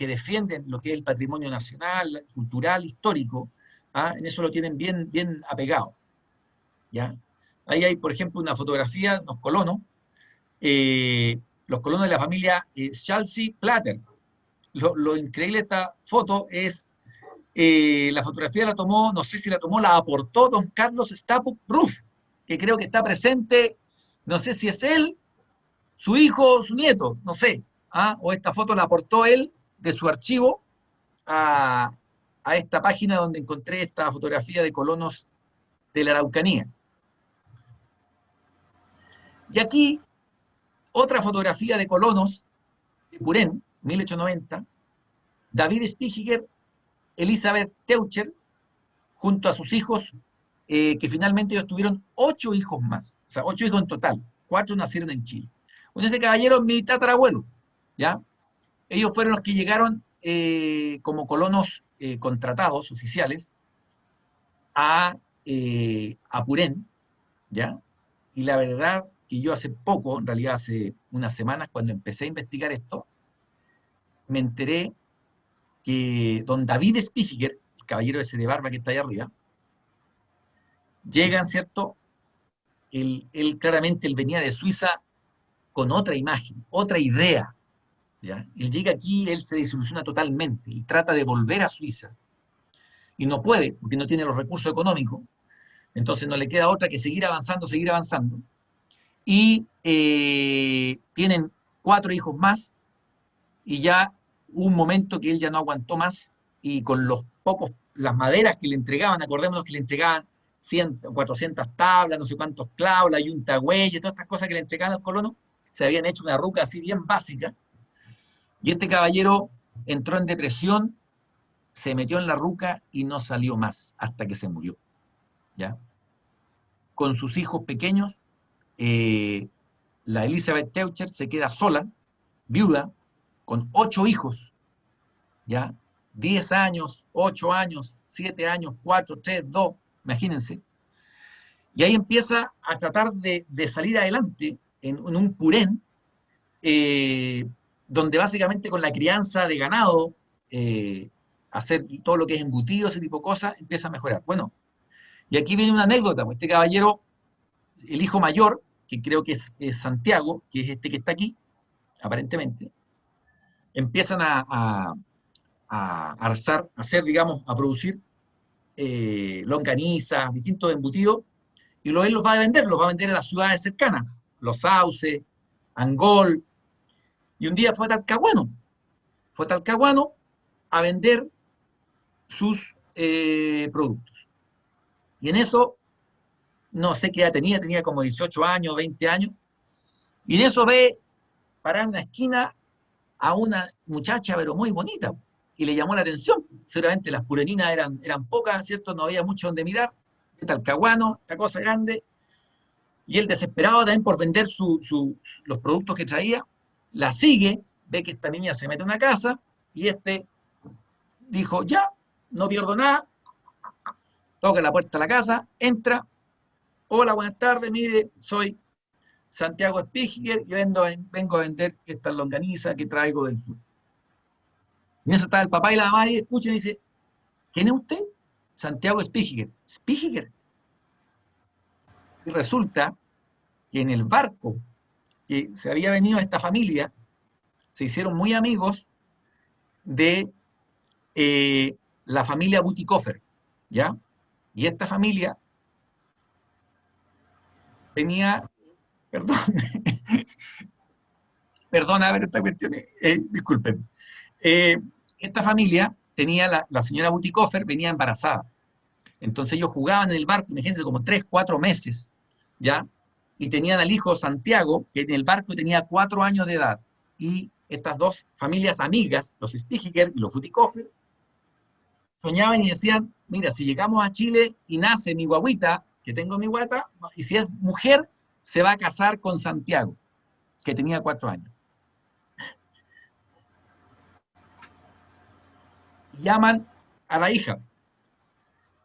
defienden lo que es el patrimonio nacional, cultural, histórico. ¿Ah? En eso lo tienen bien apegado, ¿ya? Ahí hay, por ejemplo, una fotografía de los colonos de la familia Schalzi Platter. Lo increíble de esta foto es, la fotografía la tomó, no sé si la tomó, la aportó don Carlos Stapuk Ruf, que creo que está presente, no sé si es él, su hijo o su nieto, no sé, o esta foto la aportó él de su archivo a, a esta página donde encontré esta fotografía de colonos de la Araucanía. Y aquí, otra fotografía de colonos de Purén, 1890, David Spichiger, Elizabeth Teucher, junto a sus hijos, que finalmente ellos tuvieron 8 hijos más, o sea, 8 hijos en total, 4 nacieron en Chile. Bueno, ese caballero es mi tatarabuelo, ¿ya? Ellos fueron los que llegaron como colonos contratados, oficiales, a Purén, ¿ya? Y la verdad que yo hace poco, en realidad hace unas semanas, cuando empecé a investigar esto, me enteré que don David Spichiger, el caballero ese de barba que está ahí arriba, llegan, ¿cierto? Él claramente él venía de Suiza con otra imagen, otra idea, ¿ya? Él llega aquí, él se desilusiona totalmente, y trata de volver a Suiza, y no puede, porque no tiene los recursos económicos, entonces no le queda otra que seguir avanzando, y tienen 4 hijos más, y ya hubo un momento que él ya no aguantó más, y con las maderas que le entregaban, acordémonos que le entregaban 100, 400 tablas, no sé cuántos clavos, la yunta huella, todas estas cosas que le entregaban al colono, se habían hecho una ruca así bien básica, y este caballero entró en depresión, se metió en la ruca y no salió más hasta que se murió, ¿ya? Con sus hijos pequeños, la Elizabeth Teucher se queda sola, viuda, con 8 hijos, ¿ya? 10 años, 8 años, 7 años, 4, 3, 2, imagínense. Y ahí empieza a tratar de salir adelante en un Purén, donde básicamente con la crianza de ganado, hacer todo lo que es embutido, ese tipo de cosas, empieza a mejorar. Bueno, y aquí viene una anécdota, pues este caballero, el hijo mayor, que creo que es Santiago, que es este que está aquí, aparentemente, empiezan a hacer, digamos, a producir longanizas, distintos embutidos, y él los va a vender en las ciudades cercanas, Los Sauces, Angol, y un día fue a Talcahuano a vender sus productos. Y en eso, no sé qué edad tenía como 18 años, 20 años, y en eso ve parar en una esquina a una muchacha, pero muy bonita, y le llamó la atención. Seguramente las pureninas eran pocas, ¿cierto? No había mucho donde mirar. De Talcahuano, esta cosa grande, y él desesperado también por vender los productos que traía, la sigue, ve que esta niña se mete en una casa, y este dijo, ya, no pierdo nada, toca la puerta de la casa, entra, hola, buenas tardes, mire, soy Santiago Spichiger y vengo a vender estas longanizas que traigo del sur. Y en eso está el papá y la mamá y escuchan y dice, ¿quién es usted? Santiago Spichiger. ¿Spichiger? Y resulta que en el barco que se había venido esta familia, se hicieron muy amigos de la familia Butikofer, ¿ya? Y esta familia venía, perdón, perdón, a ver esta cuestión, disculpen. Esta familia tenía, la señora Butikofer venía embarazada. Entonces ellos jugaban en el barco, imagínense, como 3, 4 meses, ¿ya? Y tenían al hijo Santiago, que en el barco tenía 4 años de edad. Y estas dos familias amigas, los Spichiger y los Butikofer, soñaban y decían, mira, si llegamos a Chile y nace mi guaguita, que tengo mi guata, y si es mujer, se va a casar con Santiago, que tenía 4 años. Llaman a la hija,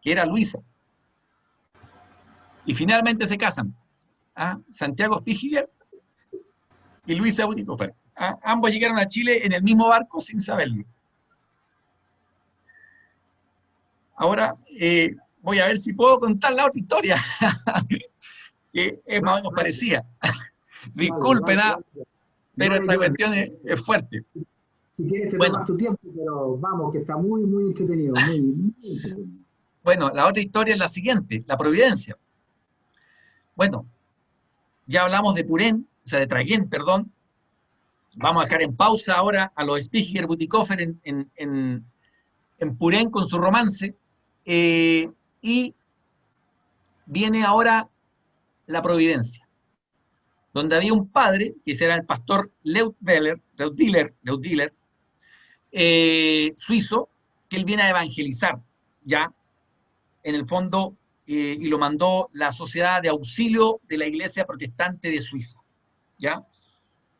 que era Luisa, y finalmente se casan. Santiago Spichiger y Luisa Butikofer. Ambos llegaron a Chile en el mismo barco sin saberlo. Ahora voy a ver si puedo contar la otra historia. que es más o menos parecida. Vale, Disculpen, vale, vale. pero Vale, esta Joan, cuestión es fuerte. si quieres te Bueno, tomas tu tiempo, pero vamos, que está muy, muy entretenido, muy, muy entretenido. bueno, la otra historia es la siguiente, la Providencia. Bueno, ya hablamos de Purén, o sea, de Traguén, perdón. Vamos a dejar en pausa ahora a los Spiegel Butikofer en Purén con su romance. Y viene ahora la Providencia, donde había un padre, que era el pastor Leutdiller, suizo, que él viene a evangelizar, ya, en el fondo, y lo mandó la Sociedad de Auxilio de la Iglesia Protestante de Suiza, ya.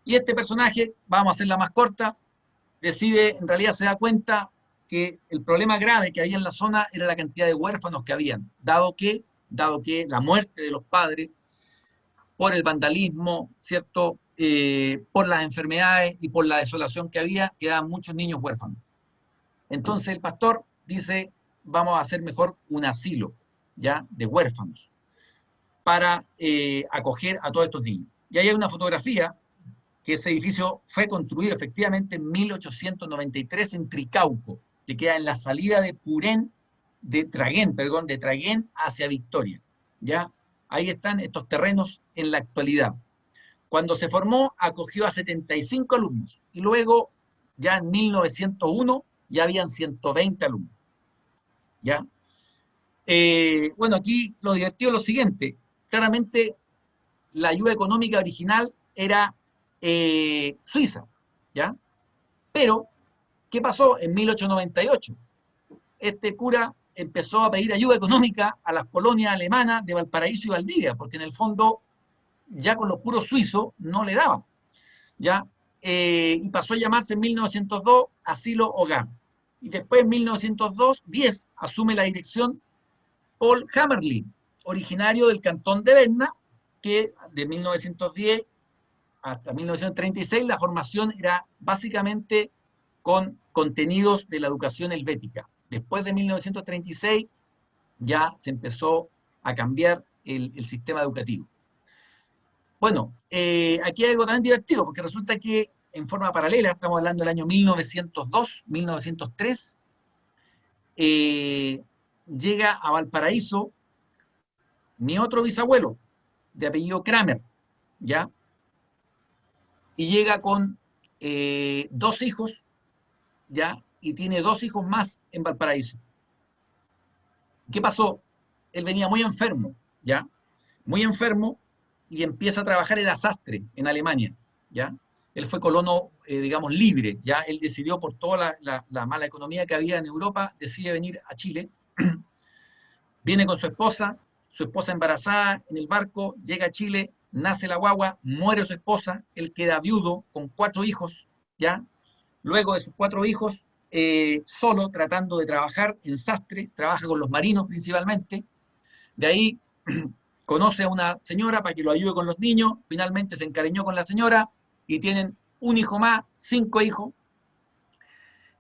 Y este personaje, vamos a hacerla más corta, decide, en realidad se da cuenta que el problema grave que había en la zona era la cantidad de huérfanos que habían, dado que la muerte de los padres por el vandalismo, ¿cierto? Por las enfermedades y por la desolación que había, quedaban muchos niños huérfanos. Entonces el pastor dice, vamos a hacer mejor un asilo, ¿ya? De huérfanos, para acoger a todos estos niños. Y ahí hay una fotografía que ese edificio fue construido efectivamente en 1893 en Tricauco, que queda en la salida de Purén, de Traguén hacia Victoria, ¿ya? Ahí están estos terrenos en la actualidad. Cuando se formó, acogió a 75 alumnos y luego, ya en 1901, ya habían 120 alumnos. ¿Ya? Bueno, aquí lo divertido es lo siguiente. Claramente, la ayuda económica original era suiza, ¿ya? Pero, ¿qué pasó en 1898? Este cura empezó a pedir ayuda económica a las colonias alemanas de Valparaíso y Valdivia, porque en el fondo ya con los puros suizos no le daban, ¿ya? Y pasó a llamarse en 1902 Asilo Hogar. Y después en 1910 asume la dirección Paul Hammerling, originario del cantón de Berna, que de 1910 hasta 1936 la formación era básicamente con contenidos de la educación helvética. Después de 1936 ya se empezó a cambiar el sistema educativo. Bueno, aquí hay algo también divertido, porque resulta que en forma paralela, estamos hablando del año 1902, 1903, llega a Valparaíso mi otro bisabuelo, de apellido Kramer, ¿ya? Y llega con 2 hijos, ¿ya? Y tiene 2 hijos más en Valparaíso. ¿Qué pasó? Él venía muy enfermo, ¿ya? Muy enfermo y empieza a trabajar en sastre en Alemania, ¿ya? Él fue colono, digamos, libre, ¿ya? Él decidió, por toda la mala economía que había en Europa, decide venir a Chile. Viene con su esposa embarazada en el barco, llega a Chile, nace la guagua, muere su esposa, él queda viudo con 4 hijos, ¿ya? Luego de sus 4 hijos, solo tratando de trabajar en sastre, trabaja con los marinos principalmente, de ahí conoce a una señora para que lo ayude con los niños, finalmente se encariñó con la señora y tienen un hijo más, 5 hijos,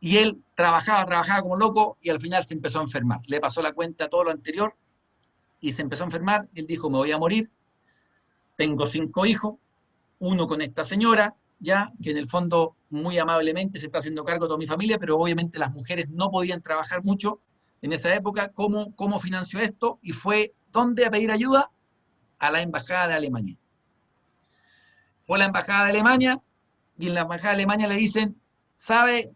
y él trabajaba como loco y al final se empezó a enfermar. Le pasó la cuenta todo lo anterior y se empezó a enfermar. Él dijo, me voy a morir, tengo 5 hijos, uno con esta señora, ya, que en el fondo muy amablemente se está haciendo cargo de toda mi familia, pero obviamente las mujeres no podían trabajar mucho en esa época. ¿Cómo financió esto? Y fue, ¿dónde a pedir ayuda? A la Embajada de Alemania. Fue a la Embajada de Alemania y en la Embajada de Alemania le dicen, ¿sabe?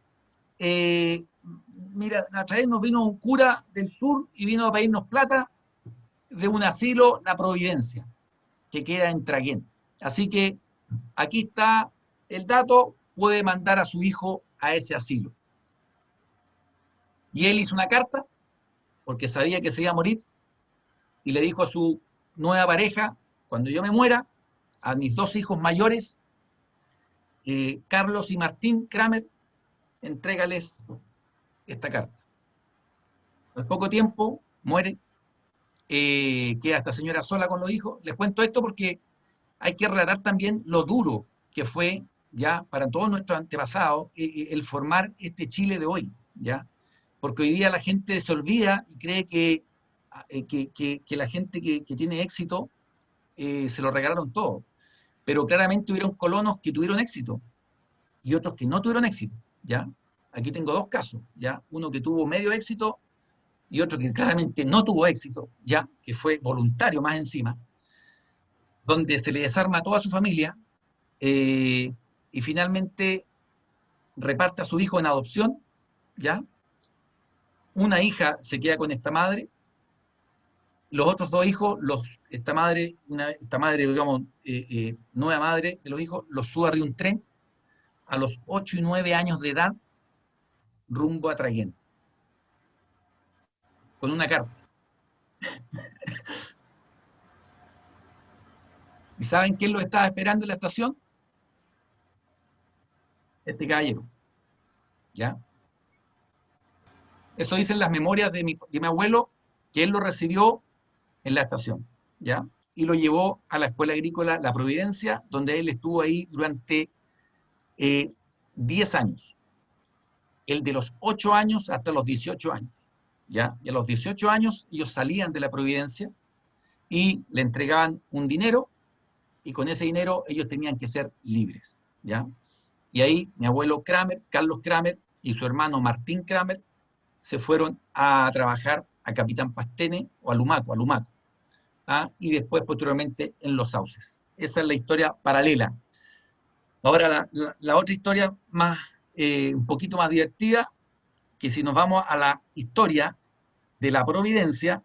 Mira, a través nos vino un cura del sur y vino a pedirnos plata de un asilo, La Providencia, que queda en Traguén. Así que aquí está el dato, puede mandar a su hijo a ese asilo. Y él hizo una carta, porque sabía que se iba a morir, y le dijo a su nueva pareja, cuando yo me muera, a mis 2 hijos mayores, Carlos y Martín Kramer, entrégales esta carta. Al poco tiempo muere, queda esta señora sola con los hijos. Les cuento esto porque hay que relatar también lo duro que fue ya para todos nuestros antepasados el formar este Chile de hoy, ¿ya? Porque hoy día la gente se olvida y cree que la gente que tiene éxito se lo regalaron todo. Pero claramente hubieron colonos que tuvieron éxito y otros que no tuvieron éxito, ¿ya? Aquí tengo dos casos, ¿ya? Uno que tuvo medio éxito y otro que claramente no tuvo éxito, ¿ya? Que fue voluntario más encima, donde se le desarma a toda su familia y finalmente reparte a su hijo en adopción, ¿ya? Una hija se queda con esta madre, los otros dos hijos, esta madre, digamos, nueva madre de los hijos, los sube arriba de un tren a los 8 y 9 años de edad rumbo a Traiguén, con una carta. ¿Y saben quién lo estaba esperando en la estación? Este caballero, ¿ya? Eso dicen las memorias de mi abuelo, que él lo recibió en la estación, ¿ya? Y lo llevó a la escuela agrícola La Providencia, donde él estuvo ahí durante 10 años. El de los 8 años hasta los 18 años, ¿ya? Y a los 18 años ellos salían de La Providencia y le entregaban un dinero y con ese dinero ellos tenían que ser libres, ¿ya? Y ahí mi abuelo Kramer, Carlos Kramer, y su hermano Martín Kramer se fueron a trabajar a Capitán Pastene o a Lumaco, ¿ah? Y después posteriormente en Los Sauces. Esa es la historia paralela. Ahora la otra historia más, un poquito más divertida, que si nos vamos a la historia de la Providencia,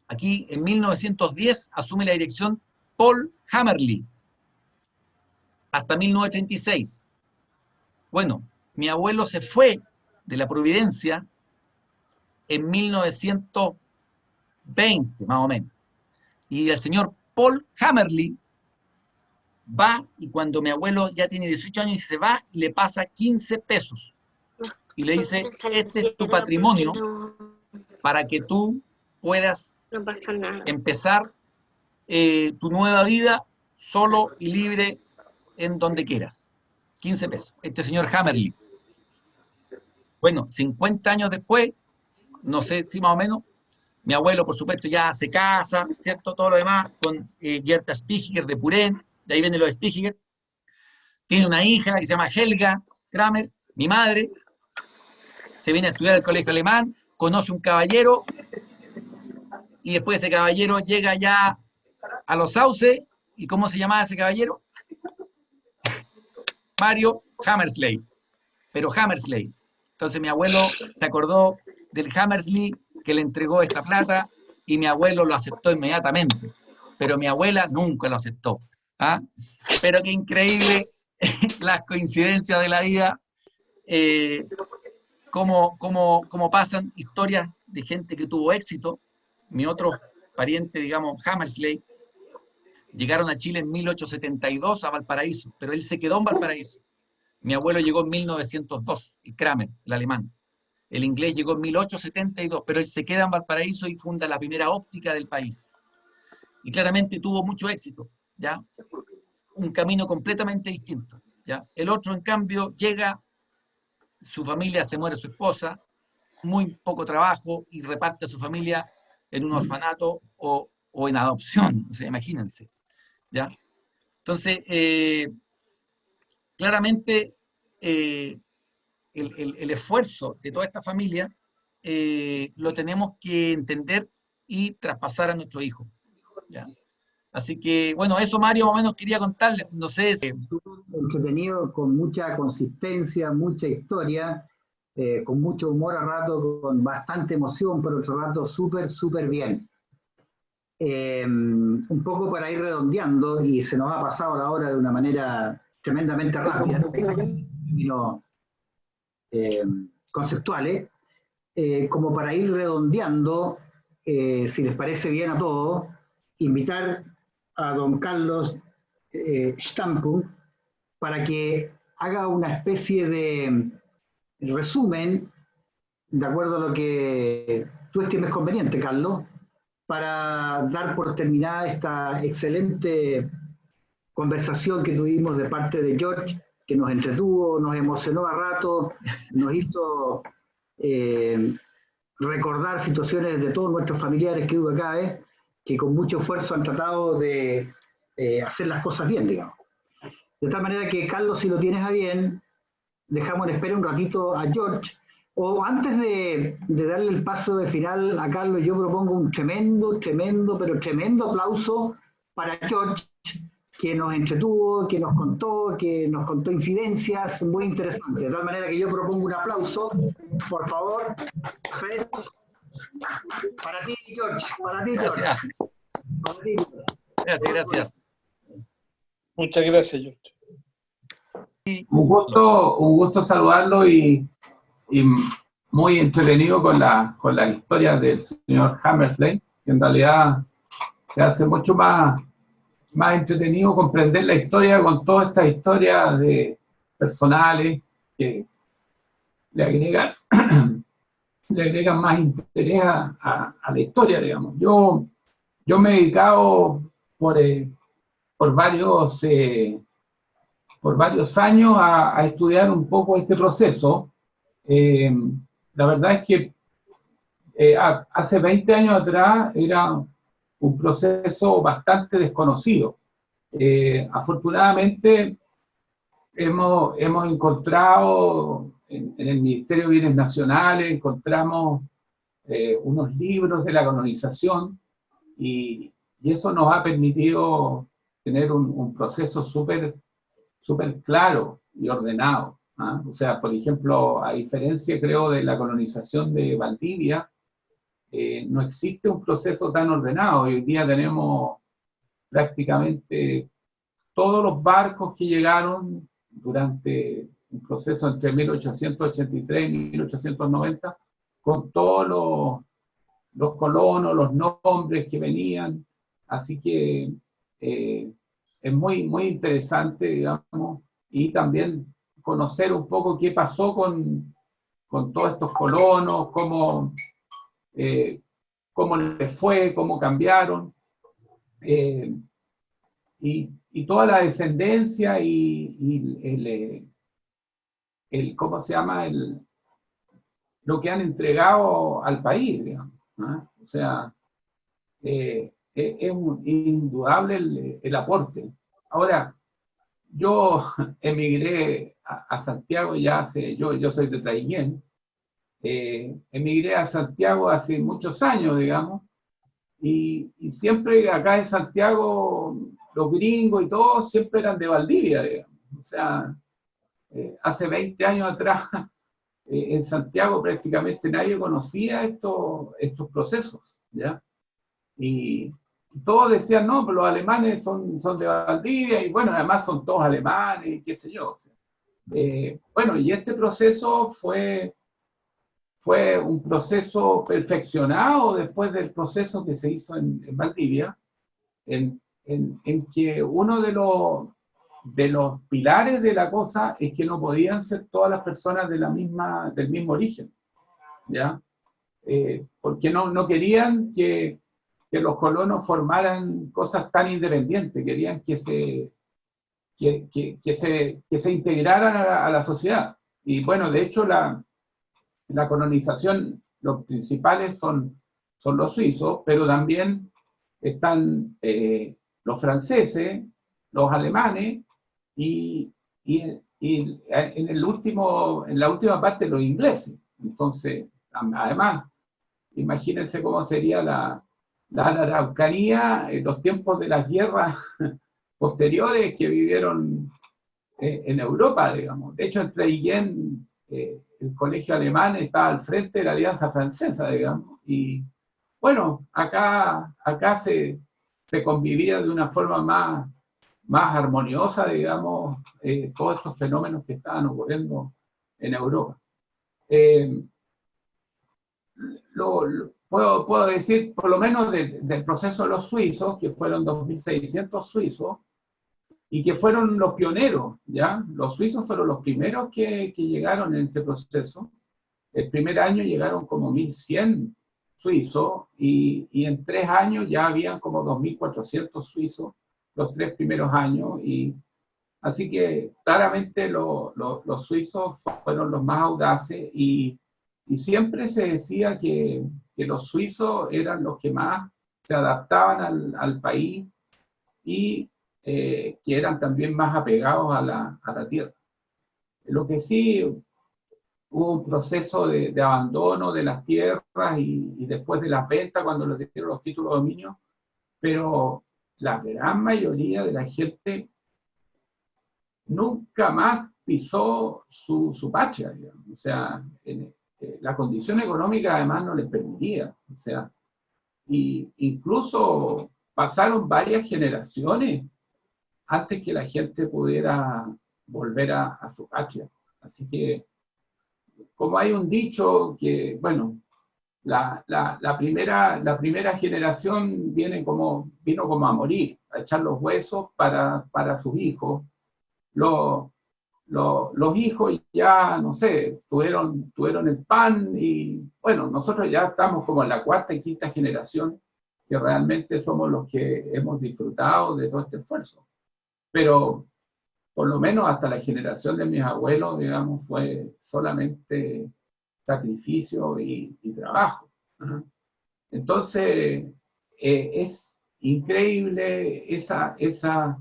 aquí en 1910 asume la dirección Paul Hammerly, hasta 1936. Bueno, mi abuelo se fue de la Providencia en 1920, más o menos. Y el señor Paul Hammerly va, y cuando mi abuelo ya tiene 18 años, se va y le pasa 15 pesos. Y le dice, este es tu patrimonio para que tú puedas empezar tu nueva vida solo y libre en donde quieras. 15 pesos. Este señor Hammerly. Bueno, 50 años después, no sé si más o menos, mi abuelo, por supuesto, ya se casa, ¿cierto? Todo lo demás, con Gerta Spichiger de Purén, de ahí vienen los Spichiger. Tiene una hija que se llama Helga Kramer, mi madre. Se viene a estudiar al colegio alemán, conoce un caballero, y después ese caballero llega ya a Los Sauces. ¿Y cómo se llamaba ese caballero? Mario Hammersley. Pero Hammersley. Entonces mi abuelo se acordó del Hammersley que le entregó esta plata y mi abuelo lo aceptó inmediatamente. Pero mi abuela nunca lo aceptó. ¿Ah? Pero qué increíble las coincidencias de la vida, cómo pasan historias de gente que tuvo éxito. Mi otro pariente, digamos, Hammersley, llegaron a Chile en 1872 a Valparaíso, pero él se quedó en Valparaíso. Mi abuelo llegó en 1902, el Kramer, el alemán. El inglés llegó en 1872, pero él se queda en Valparaíso y funda la primera óptica del país. Y claramente tuvo mucho éxito, ¿ya? Un camino completamente distinto, ¿ya? El otro, en cambio, llega, su familia, se muere su esposa, muy poco trabajo y reparte a su familia en un orfanato o en adopción, o sea, imagínense, ¿ya? Entonces, claramente el esfuerzo de toda esta familia lo tenemos que entender y traspasar a nuestro hijo, ¿ya? Así que, bueno, eso Mario más o menos quería contarle, no sé. Entretenido, con mucha consistencia, mucha historia, con mucho humor a rato, con bastante emoción, pero otro rato súper bien. Un poco para ir redondeando, y se nos ha pasado la hora de una manera tremendamente rápida, conceptuales, como para ir redondeando, si les parece bien a todos, invitar a don Carlos Stampung para que haga una especie de resumen, de acuerdo a lo que tú estimes conveniente, Carlos, para dar por terminada esta excelente conversación que tuvimos de parte de George, que nos entretuvo, nos emocionó a rato, nos hizo recordar situaciones de todos nuestros familiares que hubo acá, que con mucho esfuerzo han tratado de hacer las cosas bien, digamos. De tal manera que, Carlos, si lo tienes a bien, dejamos en espera un ratito a George, o antes de darle el paso de final a Carlos, yo propongo un pero tremendo aplauso para George, que nos entretuvo, que nos contó infidencias muy interesantes. De tal manera que yo propongo un aplauso, por favor, Fred, para ti, George, para ti, George. Gracias. Para ti. Gracias. Muchas gracias, George. Un gusto saludarlo y muy entretenido con la historia del señor Hammersley, que en realidad se hace mucho más entretenido comprender la historia con todas estas historias personales que le agregan más interés a la historia, digamos. Yo me he dedicado por varios años a estudiar un poco este proceso. La verdad es que hace 20 años atrás era un proceso bastante desconocido. Afortunadamente hemos encontrado en el Ministerio de Bienes Nacionales, encontramos unos libros de la colonización y eso nos ha permitido tener un proceso súper claro y ordenado. ¿Ah? O sea, por ejemplo, a diferencia, creo, de la colonización de Valdivia, no existe un proceso tan ordenado. Hoy día tenemos prácticamente todos los barcos que llegaron durante un proceso entre 1883 y 1890, con todos los colonos, los nombres que venían. Así que es muy interesante, digamos, y también conocer un poco qué pasó con todos estos colonos, cómo les fue, cómo cambiaron, y toda la descendencia y ¿cómo se llama? Lo que han entregado al país, digamos, ¿no? O sea, es indudable el aporte. Ahora, yo emigré a Santiago ya yo soy de Traiguén, emigré a Santiago hace muchos años, digamos, y siempre acá en Santiago los gringos y todos siempre eran de Valdivia, digamos. O sea, hace 20 años atrás en Santiago prácticamente nadie conocía estos procesos, ¿ya? Y todos decían, no, pero los alemanes son de Valdivia, y bueno, además son todos alemanes, y qué sé yo. O sea, bueno, y este proceso fue un proceso perfeccionado después del proceso que se hizo en Valdivia, en que uno de los pilares de la cosa es que no podían ser todas las personas del mismo origen, ¿ya? Porque no querían que los colonos formaran cosas tan independientes, querían que se integraran a la sociedad. Y bueno, de hecho la colonización, los principales son los suizos, pero también están los franceses, los alemanes y en la última parte los ingleses. Entonces, además, imagínense cómo sería la Araucanía en los tiempos de las guerras posteriores que vivieron en Europa, digamos. De hecho, en Traiguén, el colegio alemán estaba al frente de la Alianza Francesa, digamos, y bueno, acá se convivía de una forma más armoniosa, digamos, todos estos fenómenos que estaban ocurriendo en Europa. Puedo decir, por lo menos del proceso de los suizos, que fueron 2.600 suizos, y que fueron los pioneros, ¿ya? Los suizos fueron los primeros que llegaron en este proceso. El primer año llegaron como 1.100 suizos, y en 3 años ya habían como 2.400 suizos, los 3 primeros años, y así que claramente los suizos fueron los más audaces, y siempre se decía que los suizos eran los que más se adaptaban al país y que eran también más apegados a la tierra. Lo que sí, hubo un proceso de abandono de las tierras y después de las ventas cuando les dieron los títulos de dominio, pero la gran mayoría de la gente nunca más pisó su patria, digamos. O sea, la condición económica además no les permitía. O sea, y incluso pasaron varias generaciones antes que la gente pudiera volver a su patria. Así que, como hay un dicho que, bueno, la primera generación vino como a morir, a echar los huesos para sus hijos. Los hijos ya, no sé, tuvieron el pan y, bueno, nosotros ya estamos como en la cuarta y quinta generación que realmente somos los que hemos disfrutado de todo este esfuerzo. Pero por lo menos hasta la generación de mis abuelos, digamos, fue solamente sacrificio y trabajo. Entonces, es increíble esa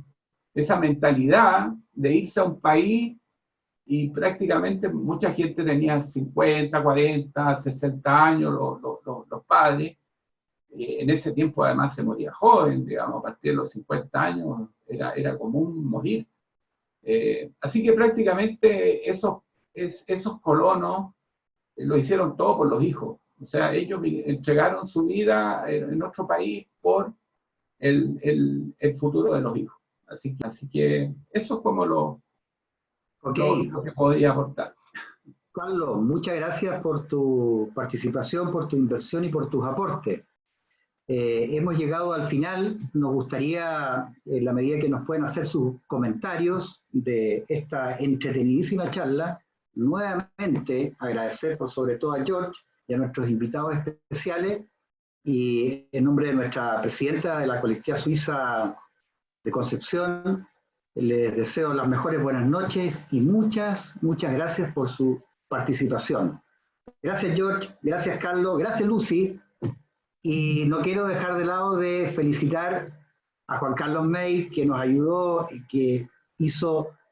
mentalidad de irse a un país y prácticamente mucha gente tenía 50, 40, 60 años, los padres. En ese tiempo además se moría joven, digamos, a partir de los 50 años era común morir. Así que prácticamente esos colonos lo hicieron todo por los hijos. O sea, ellos entregaron su vida en otro país por el futuro de los hijos. Así que eso es como lo que podría aportar. Carlos, muchas gracias por tu participación, por tu inversión y por tus aportes. Hemos llegado al final. Nos gustaría, en la medida que nos pueden hacer sus comentarios de esta entretenidísima charla, nuevamente agradecer por sobre todo a George y a nuestros invitados especiales, y en nombre de nuestra presidenta de la colectividad suiza de Concepción, les deseo las mejores buenas noches y muchas gracias por su participación. Gracias George, gracias Carlos, gracias Lucy. Y no quiero dejar de lado de felicitar a Juan Carlos May, que nos ayudó, que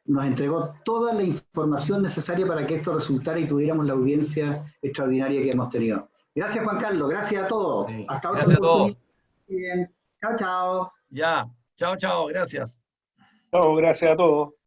nos entregó toda la información necesaria para que esto resultara y tuviéramos la audiencia extraordinaria que hemos tenido. Gracias Juan Carlos, gracias a todos. Sí, Hasta ahora. gracias a todos. Bien. Chao, chao. Ya, chao, gracias. Chao, gracias a todos.